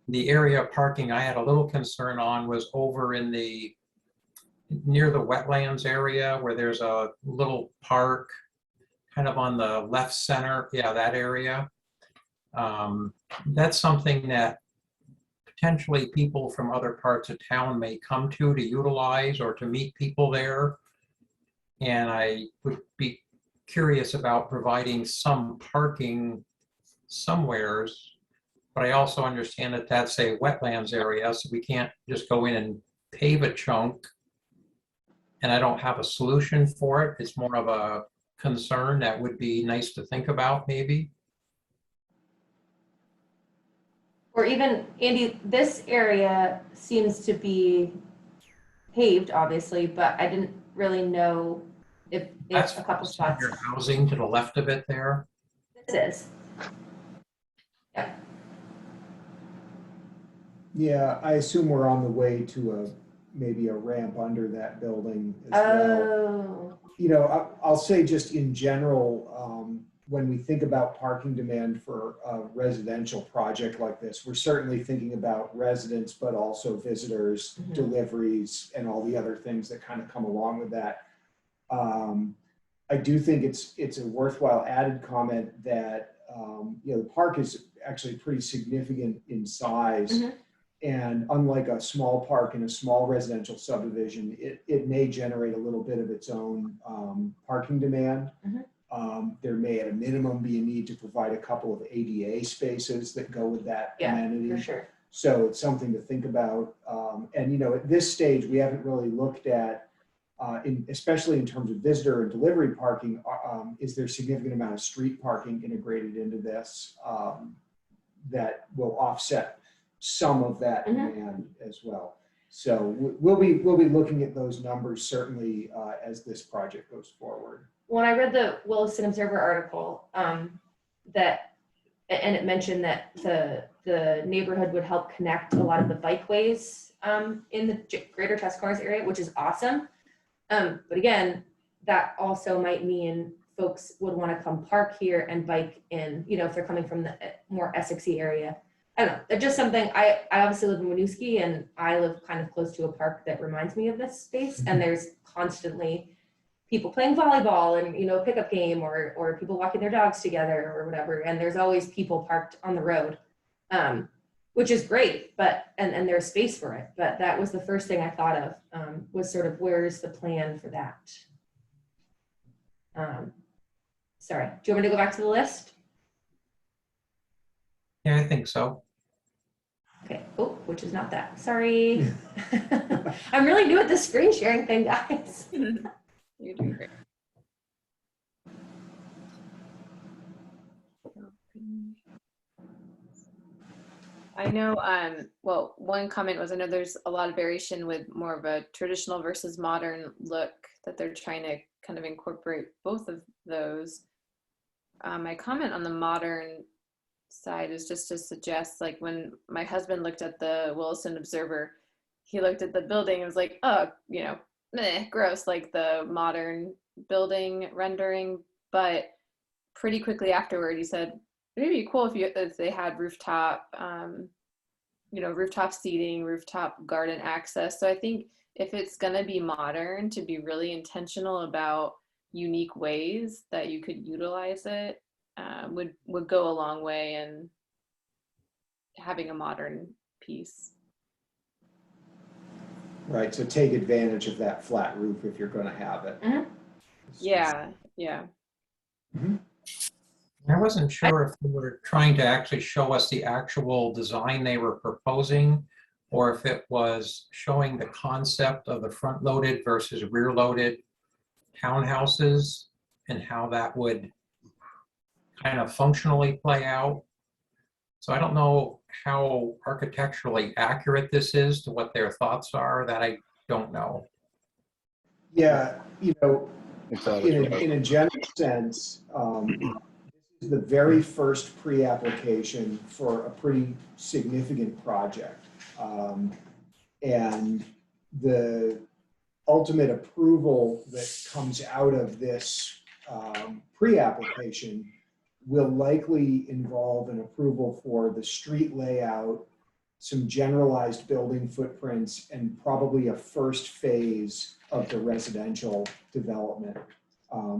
The area of parking I had a little concern on was over in near the wetlands area where there's a little park kind of on the left center. Yeah, that area. That's something that potentially people from other parts of town may come to utilize or to meet people there. And I would be curious about providing some parking somewheres, but I also understand that that's a wetlands area, so we can't just go in and pave a chunk. And I don't have a solution for it. It's more of a concern that would be nice to think about, maybe. Or even, Andy, this area seems to be paved, obviously, but I didn't really know if That's a couple spots. your housing to the left of it there. This is. Yeah, I assume we're on the way to maybe a ramp under that building as well. Oh, You know, I'll say just in general, when we think about parking demand for a residential project like this, we're certainly thinking about residents, but also visitors, Mhm. deliveries, and all the other things that kind of come along with that. I do think it's a worthwhile added comment that, you know, the park is actually pretty significant in size. Mhm. And unlike a small park in a small residential subdivision, it may generate a little bit of its own parking demand. Mhm. There may at a minimum be a need to provide a couple of ADA spaces that go with that yeah, amenity. for sure. So it's something to think about. And, you know, at this stage, we haven't really looked at, especially in terms of visitor and delivery parking, is there a significant amount of street parking integrated into this that will offset some of that Mhm. demand as well. So we'll be looking at those numbers certainly as this project goes forward. When I read the Williston Observer article, that, and it mentioned that the neighborhood would help connect a lot of the bikeways in the greater Tuscarawas area, which is awesome. But again, that also might mean folks would want to come park here and bike in, you know, if they're coming from the more Essexy area. I don't know, it's just something, I obviously live in Winooski and I live kind of close to a park that reminds me of this space, and there's constantly people playing volleyball and, you know, a pickup game or people walking their dogs together or whatever, and there's always people parked on the road, which is great, but and there's space for it, but that was the first thing I thought of, was sort of where's the plan for that. Sorry, do you want me to go back to the list? Yeah, I think so. Okay, oh, which is not that, sorry. I'm really new at this screen sharing thing, guys. You're doing great. I know, well, one comment was, I know there's a lot of variation with more of a traditional versus modern look that they're trying to kind of incorporate both of those. My comment on the modern side is just to suggest, like, when my husband looked at the Williston Observer, he looked at the building and was like, oh, you know, meh, gross, like the modern building rendering. But pretty quickly afterward, he said, it'd be cool if they had rooftop, you know, rooftop seating, rooftop garden access. So I think if it's gonna be modern, to be really intentional about unique ways that you could utilize it, would go a long way in having a modern piece. Right, so take advantage of that flat roof if you're going to have it. Mhm. Yeah, yeah. I wasn't sure if they were trying to actually show us the actual design they were proposing, or if it was showing the concept of the front-loaded versus rear-loaded townhouses and how that would kind of functionally play out. So I don't know how architecturally accurate this is to what their thoughts are. That I don't know. Yeah, you know, It's all in a general sense, this is the very first pre-application for a pretty significant project. And the ultimate approval that comes out of this pre-application will likely involve an approval for the street layout, some generalized building footprints, and probably a first phase of the residential development.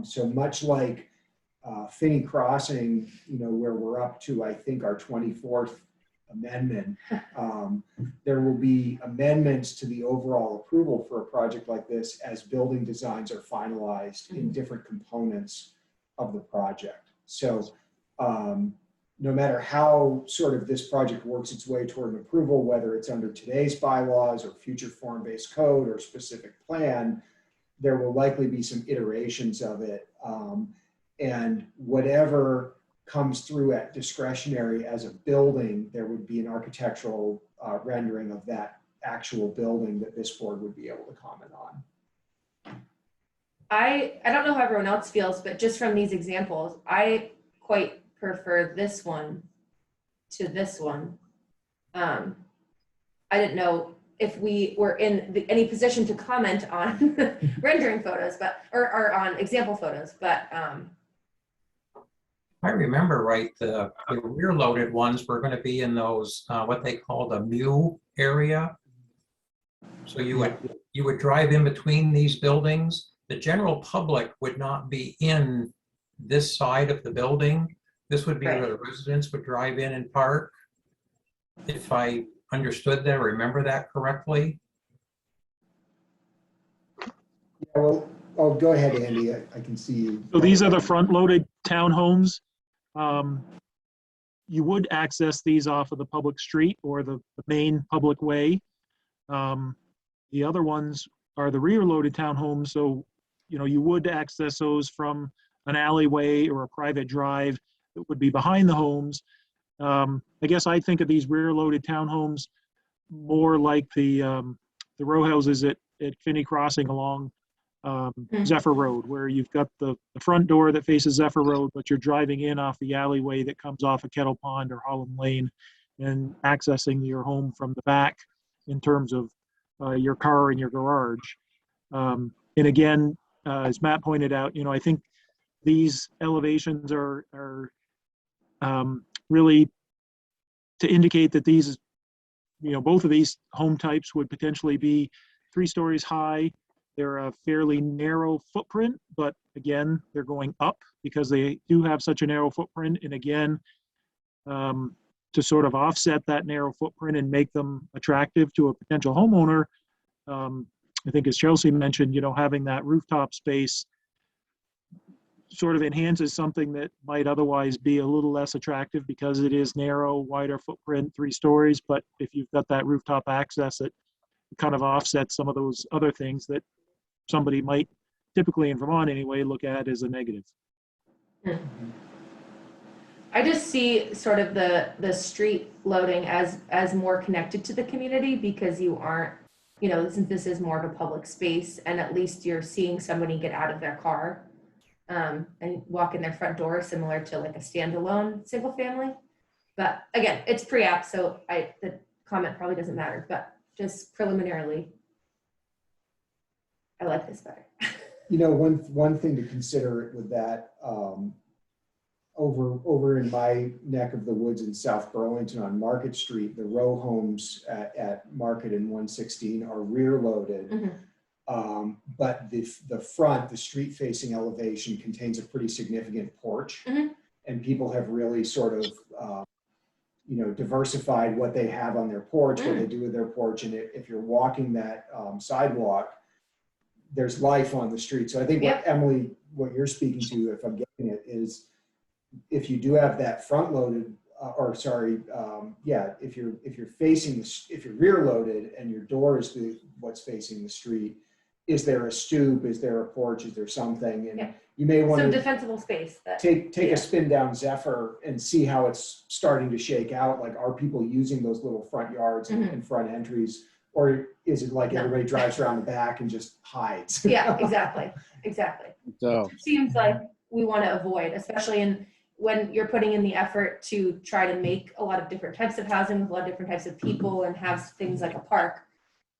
So much like Finney Crossing, you know, where we're up to, I think, our 24th amendment, there will be amendments to the overall approval for a project like this as building designs are finalized in different components of the project. So no matter how sort of this project works its way toward an approval, whether it's under today's bylaws or future form-based code or specific plan, there will likely be some iterations of it. And whatever comes through at discretionary as a building, there would be an architectural rendering of that actual building that this board would be able to comment on. I don't know how everyone else feels, but just from these examples, I quite prefer this one to this one. I didn't know if we were in any position to comment on rendering photos, or on example photos, but If I remember right, the rear loaded ones were going to be in those, what they call the mu area. So you would drive in between these buildings. The general public would not be in this side of the building. This would be Right. where the residents would drive in and park. If I understood that, remember that correctly? Yeah, well, oh, go ahead, Andy. I can see you. So these are the front-loaded townhomes. You would access these off of the public street or the main public way. The other ones are the rear-loaded townhomes, so you would access those from an alleyway or a private drive that would be behind the homes. I guess I think of these rear-loaded townhomes more like the row houses at Finney Crossing along Zephyr Road, where you've got the front door that faces Zephyr Road, but you're driving in off the alleyway that comes off of Kettle Pond or Holland Lane and accessing your home from the back in terms of your car and your garage. And again, as Matt pointed out, I think these elevations are really to indicate that these, both of these home types would potentially be 3 stories high. They're a fairly narrow footprint, but again, they're going up because they do have such a narrow footprint. And again, to sort of offset that narrow footprint and make them attractive to a potential homeowner, I think as Chelsea mentioned, having that rooftop space sort of enhances something that might otherwise be a little less attractive because it is narrow, wider footprint, 3 stories. But if you've got that rooftop access, it kind of offsets some of those other things that somebody might, typically in Vermont anyway, look at as a negative. I just see sort of the street loading as more connected to the community, because you aren't, since this is more of a public space, and at least you're seeing somebody get out of their car and walk in their front door, similar to like a standalone single family. But again, it's pre-app, so the comment probably doesn't matter, but just preliminarily, I like this better. One thing to consider with that, over in my neck of the woods in South Burlington on Market Street, the row homes at Market and 116 are rear loaded. Mm-hmm. But the front, the street facing elevation contains a pretty significant porch. Mm-hmm. And people have really sort of, diversified what they have on their porch, what they do with their porch. And if you're walking that sidewalk, there's life on the street. So I think what you're speaking to, if I'm getting it, is if you do have that front loaded, if you're rear loaded and your door is what's facing the street, is there a stoop? Is there a porch? Is there something? And you may want Some to defensible space that take a spin down Zephyr and see how it's starting to shake out. Like, are people using those little front yards and front entries? Or is it like everybody drives around the back and just hides? Yeah, exactly. So It seems like we want to avoid, especially when you're putting in the effort to try to make a lot of different types of housing with a lot of different types of people and have things like a park.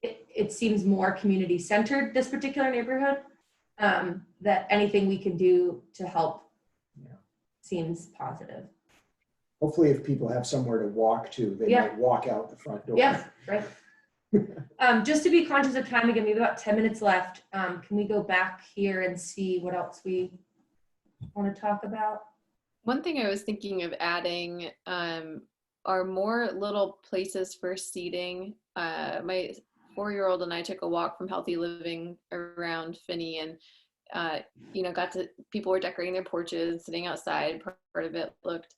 It seems more community centered, this particular neighborhood, that anything we can do to help seems positive. Hopefully if people have somewhere to walk to, they might walk out the front door. Yeah, right. Just to be conscious of time again, we have about 10 minutes left. Can we go back here and see what else we want to talk about? One thing I was thinking of adding are more little places for seating. My 4-year-old and I took a walk from Healthy Living around Finney, and people were decorating their porches, sitting outside. Part of it looked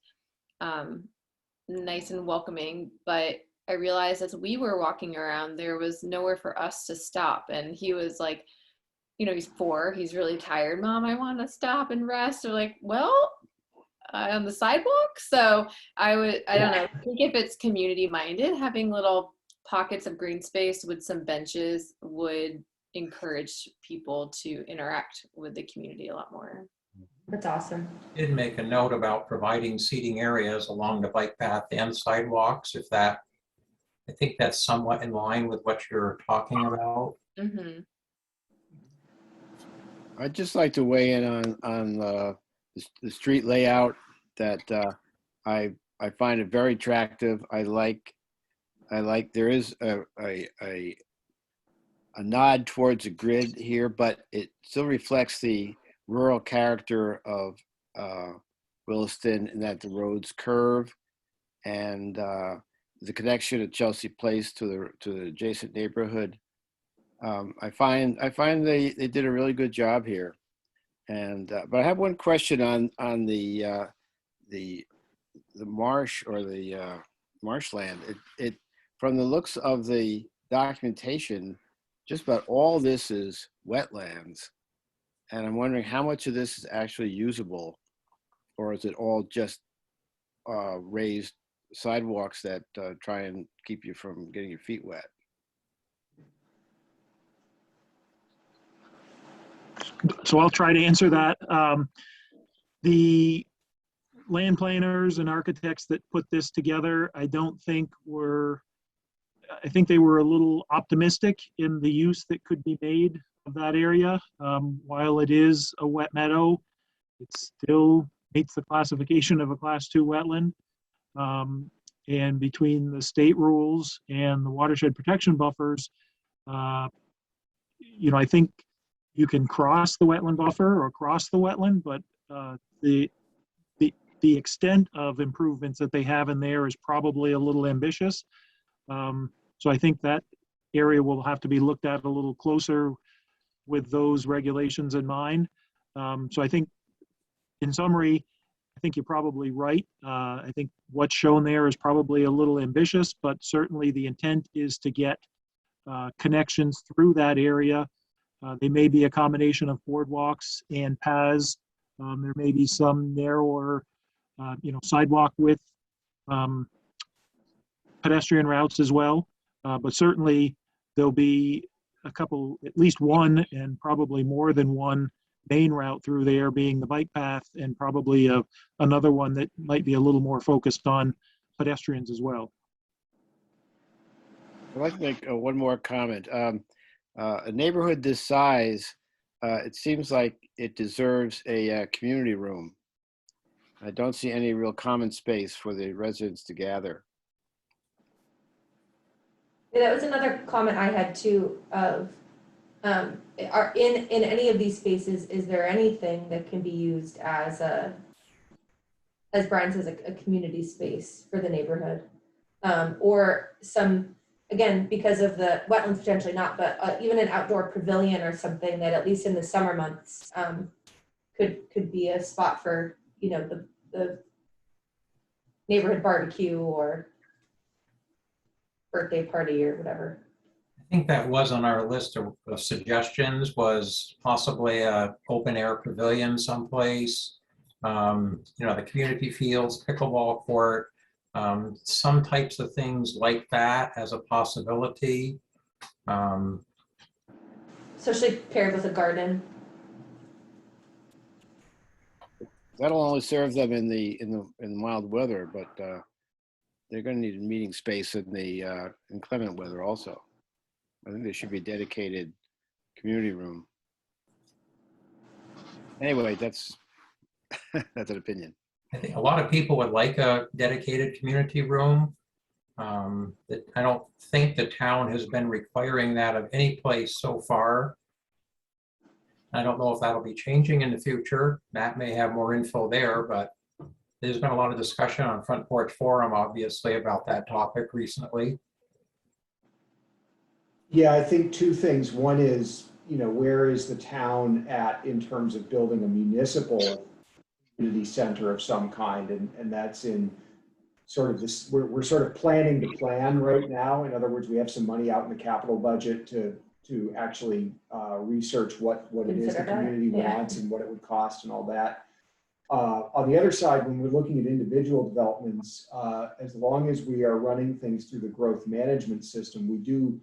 nice and welcoming, but I realized as we were walking around, there was nowhere for us to stop. And he was like, he's 4, he's really tired. Mom, I want to stop and rest. Or like, well, on the sidewalk. So I don't know, I think if it's community minded, having little pockets of green space with some benches would encourage people to interact with the community a lot more. That's awesome. Did make a note about providing seating areas along the bike path and sidewalks, if that, I think that's somewhat in line with what you're talking about. Mm-hmm. I'd just like to weigh in on the street layout that I find it very attractive. I like there is a nod towards a grid here, but it still reflects the rural character of Williston in that the roads curve, and the connection at Chelsea Place to the adjacent neighborhood. I find they did a really good job here, and but I have one question on the marsh or the marshland. It from the looks of the documentation, just about all this is wetlands, and I'm wondering how much of this is actually usable, or is it all just raised sidewalks that try and keep you from getting your feet wet? So I'll try to answer that. The land planners and architects that put this together, I think they were a little optimistic in the use that could be made of that area. While it is a wet meadow, it still meets the classification of a Class 2 wetland. And between the state rules and the watershed protection buffers, I think you can cross the wetland buffer or cross the wetland, but the extent of improvements that they have in there is probably a little ambitious. So I think that area will have to be looked at a little closer with those regulations in mind. So I think, in summary, I think you're probably right. I think what's shown there is probably a little ambitious, but certainly the intent is to get connections through that area. They may be a combination of boardwalks and paths. There may be some narrower, sidewalk width pedestrian routes as well. But certainly there'll be a couple, at least one, and probably more than one main route through there, being the bike path, and probably another one that might be a little more focused on pedestrians as well. I'd like to make one more comment. A neighborhood this size, it seems like it deserves a community room. I don't see any real common space for the residents to gather. Yeah, that was another comment I had too, of are in any of these spaces, is there anything that can be used as Brian says, a community space for the neighborhood? Or some, again, because of the wetlands potentially not, but even an outdoor pavilion or something that at least in the summer months could be a spot for, the neighborhood barbecue or birthday party or whatever. I think that was on our list of suggestions, was possibly a open air pavilion someplace. The community fields, pickleball court, some types of things like that as a possibility. Especially paired with a garden. That'll only serve them in the mild weather, but they're going to need a meeting space in the inclement weather also. I think there should be a dedicated community room. Anyway, that's an opinion. I think a lot of people would like a dedicated community room. That I don't think the town has been requiring that of any place so far. I don't know if that'll be changing in the future. Matt may have more info there, but there's been a lot of discussion on Front Porch Forum, obviously, about that topic recently. Yeah, I think two things. One is, where is the town at in terms of building a municipal community center of some kind? And that's in sort of this, we're sort of planning to plan right now. In other words, we have some money out in the capital budget to actually research what it is the community wants and what it would cost and all that. On the other side, when we're looking at individual developments, as long as we are running things through the growth management system, we do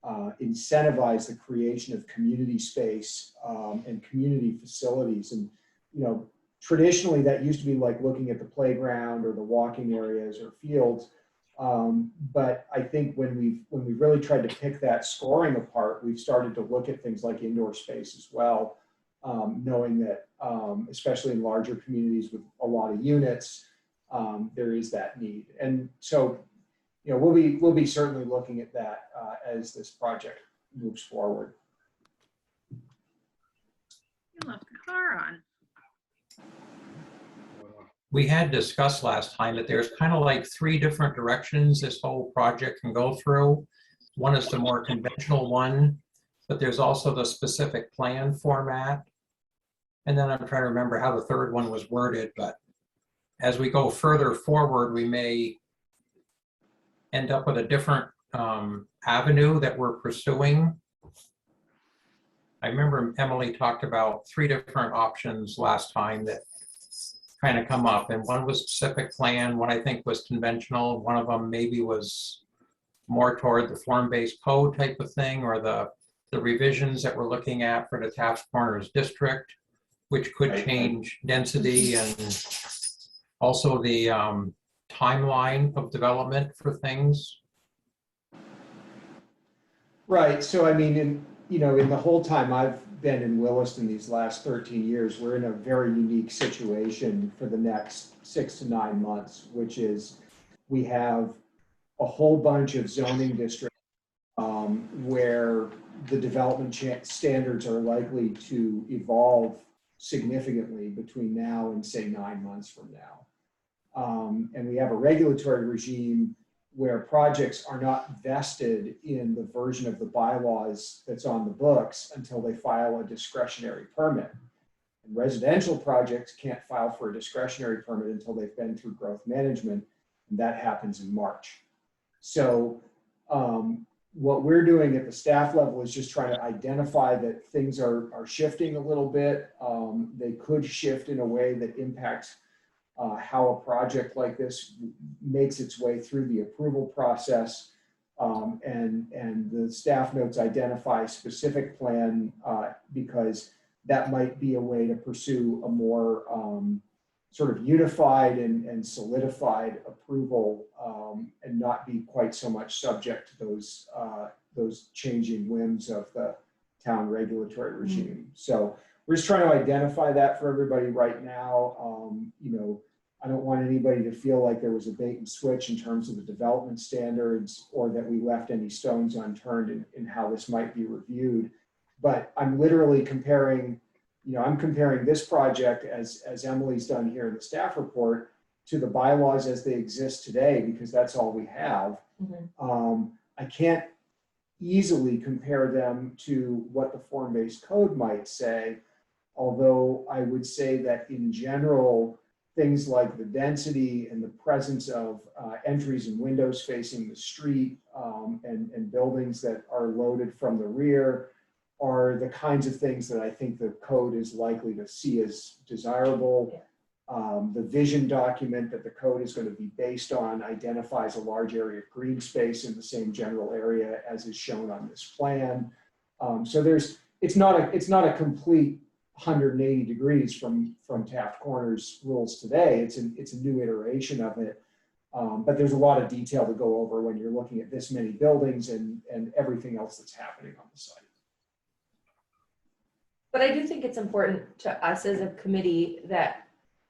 incentivize the creation of community space and community facilities. And, you know, traditionally that used to be like looking at the playground or the walking areas or fields. But I think when we've really tried to pick that scoring apart, we've started to look at things like indoor space as well, knowing that especially in larger communities with a lot of units, there is that need. And so, you know, we'll be certainly looking at that as this project moves forward. You left the car on. We had discussed last time that there's kind of like 3 different directions this whole project can go through. One is the more conventional one, but there's also the specific plan format. And then I'm trying to remember how the third one was worded, but as we go further forward, we may end up with a different avenue that we're pursuing. I remember Emily talked about 3 different options last time that kind of come up, and one was specific plan, one I think was conventional, one of them maybe was more toward the form-based code type of thing, or the revisions that we're looking at for the Taft Corners district, which could change density and also the timeline of development for things. Right. So, I mean, in the whole time I've been in Williston these last 13 years, we're in a very unique situation for the next 6 to 9 months, which is we have a whole bunch of zoning districts where the development standards are likely to evolve significantly between now and say 9 months from now. And we have a regulatory regime where projects are not vested in the version of the bylaws that's on the books until they file a discretionary permit. And residential projects can't file for a discretionary permit until they've been through growth management, and that happens in March. So what we're doing at the staff level is just trying to identify that things are shifting a little bit. They could shift in a way that impacts how a project like this makes its way through the approval process, and the staff notes identify specific plan because that might be a way to pursue a more sort of unified and solidified approval, and not be quite so much subject to those changing whims of the town regulatory regime. So we're just trying to identify that for everybody right now. I don't want anybody to feel like there was a bait and switch in terms of the development standards, or that we left any stones unturned in how this might be reviewed. But I'm literally comparing, I'm comparing this project as Emily's done here in the staff report to the bylaws as they exist today, because that's all we have. Mm-hmm. I can't easily compare them to what the form-based code might say, although I would say that in general, things like the density and the presence of entries and windows facing the street, and buildings that are loaded from the rear are the kinds of things that I think the code is likely to see as desirable. Yeah. The vision document that the code is going to be based on identifies a large area of green space in the same general area as is shown on this plan. So it's not a complete 180 degrees from Taft Corners rules today. It's a new iteration of it, but there's a lot of detail to go over when you're looking at this many buildings and everything else that's happening on the site. But I do think it's important to us as a committee that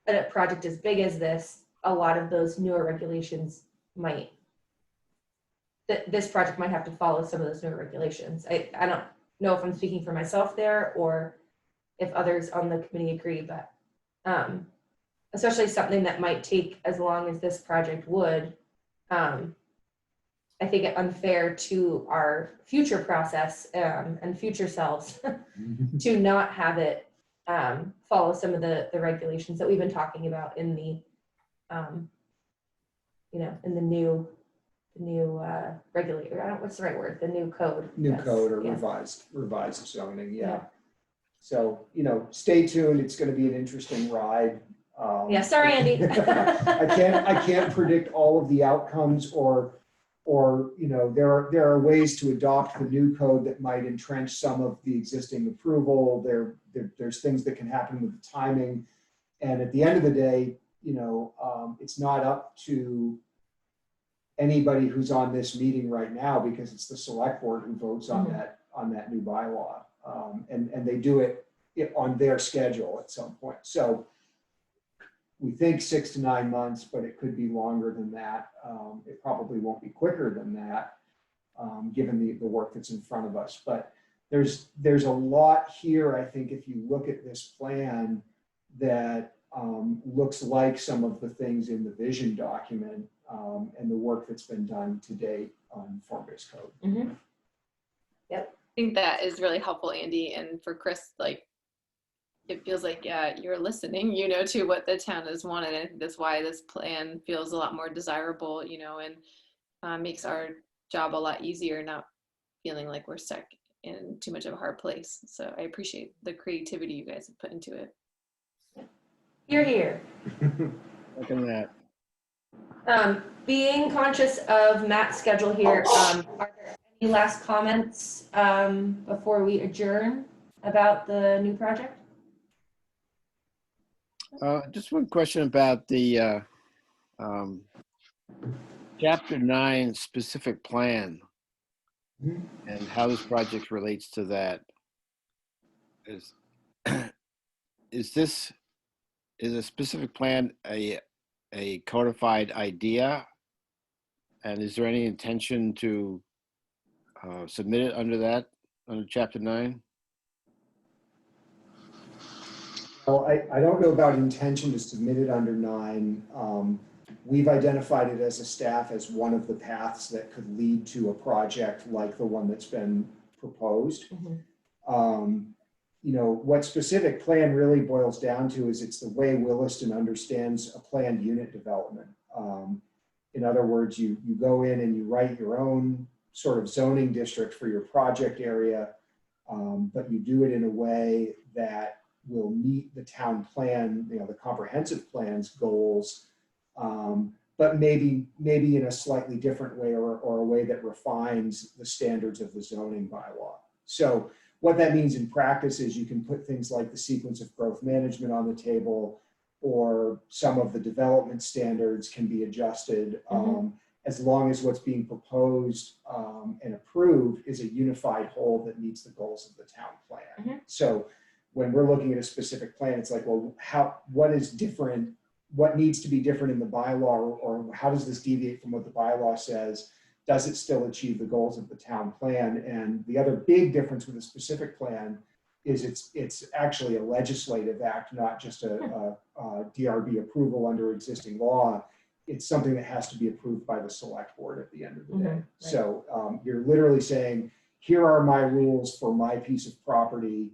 at a project as big as this, a lot of those newer regulations this project might have to follow some of those newer regulations. I don't know if I'm speaking for myself there or if others on the committee agree, but especially something that might take as long as this project would, I think it unfair to our future process and future selves to not have it follow some of the regulations that we've been talking about in the, in the new regulator. What's the right word? The new code. New code or revised zoning. Yeah. So, stay tuned. It's going to be an interesting ride. Sorry, Andy. I can't predict all of the outcomes or or, you know, there are ways to adopt the new code that might entrench some of the existing approval. There's things that can happen with the timing. And at the end of the day, you know, it's not up to anybody who's on this meeting right now, because it's the select board who votes on that new bylaw. And they do it on their schedule at some point. So we think 6 to 9 months, but it could be longer than that. It probably won't be quicker than that, given the work that's in front of us. But there's a lot here, I think, if you look at this plan, that looks like some of the things in the vision document, and the work that's been done to date on form-based code. Mm-hmm. I think that is really helpful, Andy. And for Chris, like, it feels like, yeah, you're listening, you know, to what the town has wanted. I think that's why this plan feels a lot more desirable, you know, and makes our job a lot easier, not feeling like we're stuck in too much of a hard place. So I appreciate the creativity you guys have put into it. You're here. Look at that. Being conscious of Matt's schedule here, are there any last comments before we adjourn about the new project? Just one question about the Chapter 9 specific plan and how this project relates to that. Is a specific plan a codified idea? And is there any intention to submit it under Chapter 9? Well, I don't know about intention to submit it under 9. We've identified it as a staff as one of the paths that could lead to a project like the one that's been proposed. You know, what specific plan really boils down to is it's the way Williston understands a planned unit development. In other words, you go in and you write your own sort of zoning district for your project area, but you do it in a way that will meet the town plan, you know, the comprehensive plan's goals, but maybe in a slightly different way, or a way that refines the standards of the zoning bylaw. So what that means in practice is you can put things like the sequence of growth management on the table, or some of the development standards can be adjusted, as long as what's being proposed and approved is a unified whole that meets the goals of the town plan. So when we're looking at a specific plan, it's like, well, what is different? What needs to be different in the bylaw, or how does this deviate from what the bylaw says? Does it still achieve the goals of the town plan? And the other big difference with a specific plan is it's actually a legislative act, not just a DRB approval under existing law. It's something that has to be approved by the select board at the end of the day. Right. So you're literally saying, here are my rules for my piece of property,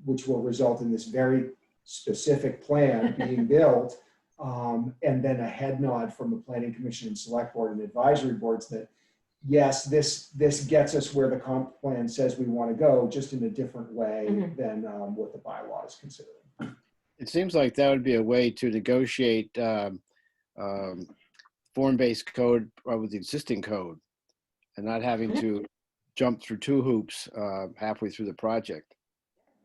which will result in this very specific plan being built, and then a head nod from the Planning Commission and Select Board and advisory boards that, yes, this gets us where the comp plan says we want to go, just in a different way than what the bylaw is considering. It seems like that would be a way to negotiate form-based code with the existing code, and not having to jump through 2 hoops halfway through the project.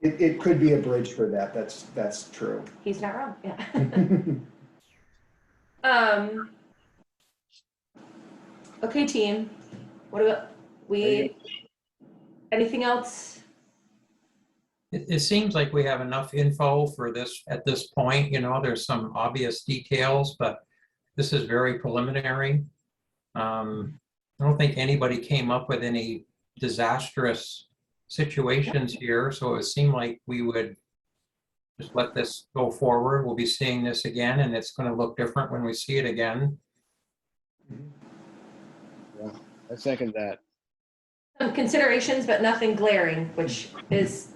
It could be a bridge for that. That's true. He's not wrong. Yeah. Okay, team. What about anything else? It seems like we have enough info for this at this point. You know, there's some obvious details, but this is very preliminary. I don't think anybody came up with any disastrous situations here, so it seemed like we would just let this go forward. We'll be seeing this again, and it's going to look different when we see it again. Yeah, I second that. Some considerations, but nothing glaring, which is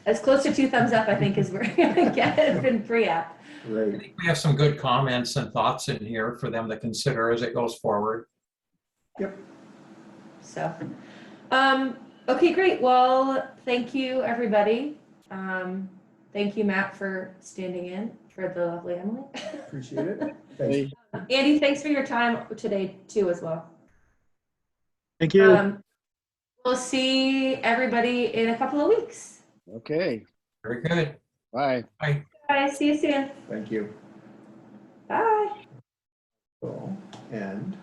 as close to 2 thumbs up, I think, as we're going to get in pre-app. Right. I think we have some good comments and thoughts in here for them to consider as it goes forward. Yep. So, okay, great. Well, thank you, everybody. Thank you, Matt, for standing in for the lovely Emily. Appreciate it. Thanks. Andy, thanks for your time today, too, as well. Thank you. We'll see everybody in a couple of weeks. Okay, Very good. bye. Bye. Bye, see you soon. Thank you. Bye. Cool. And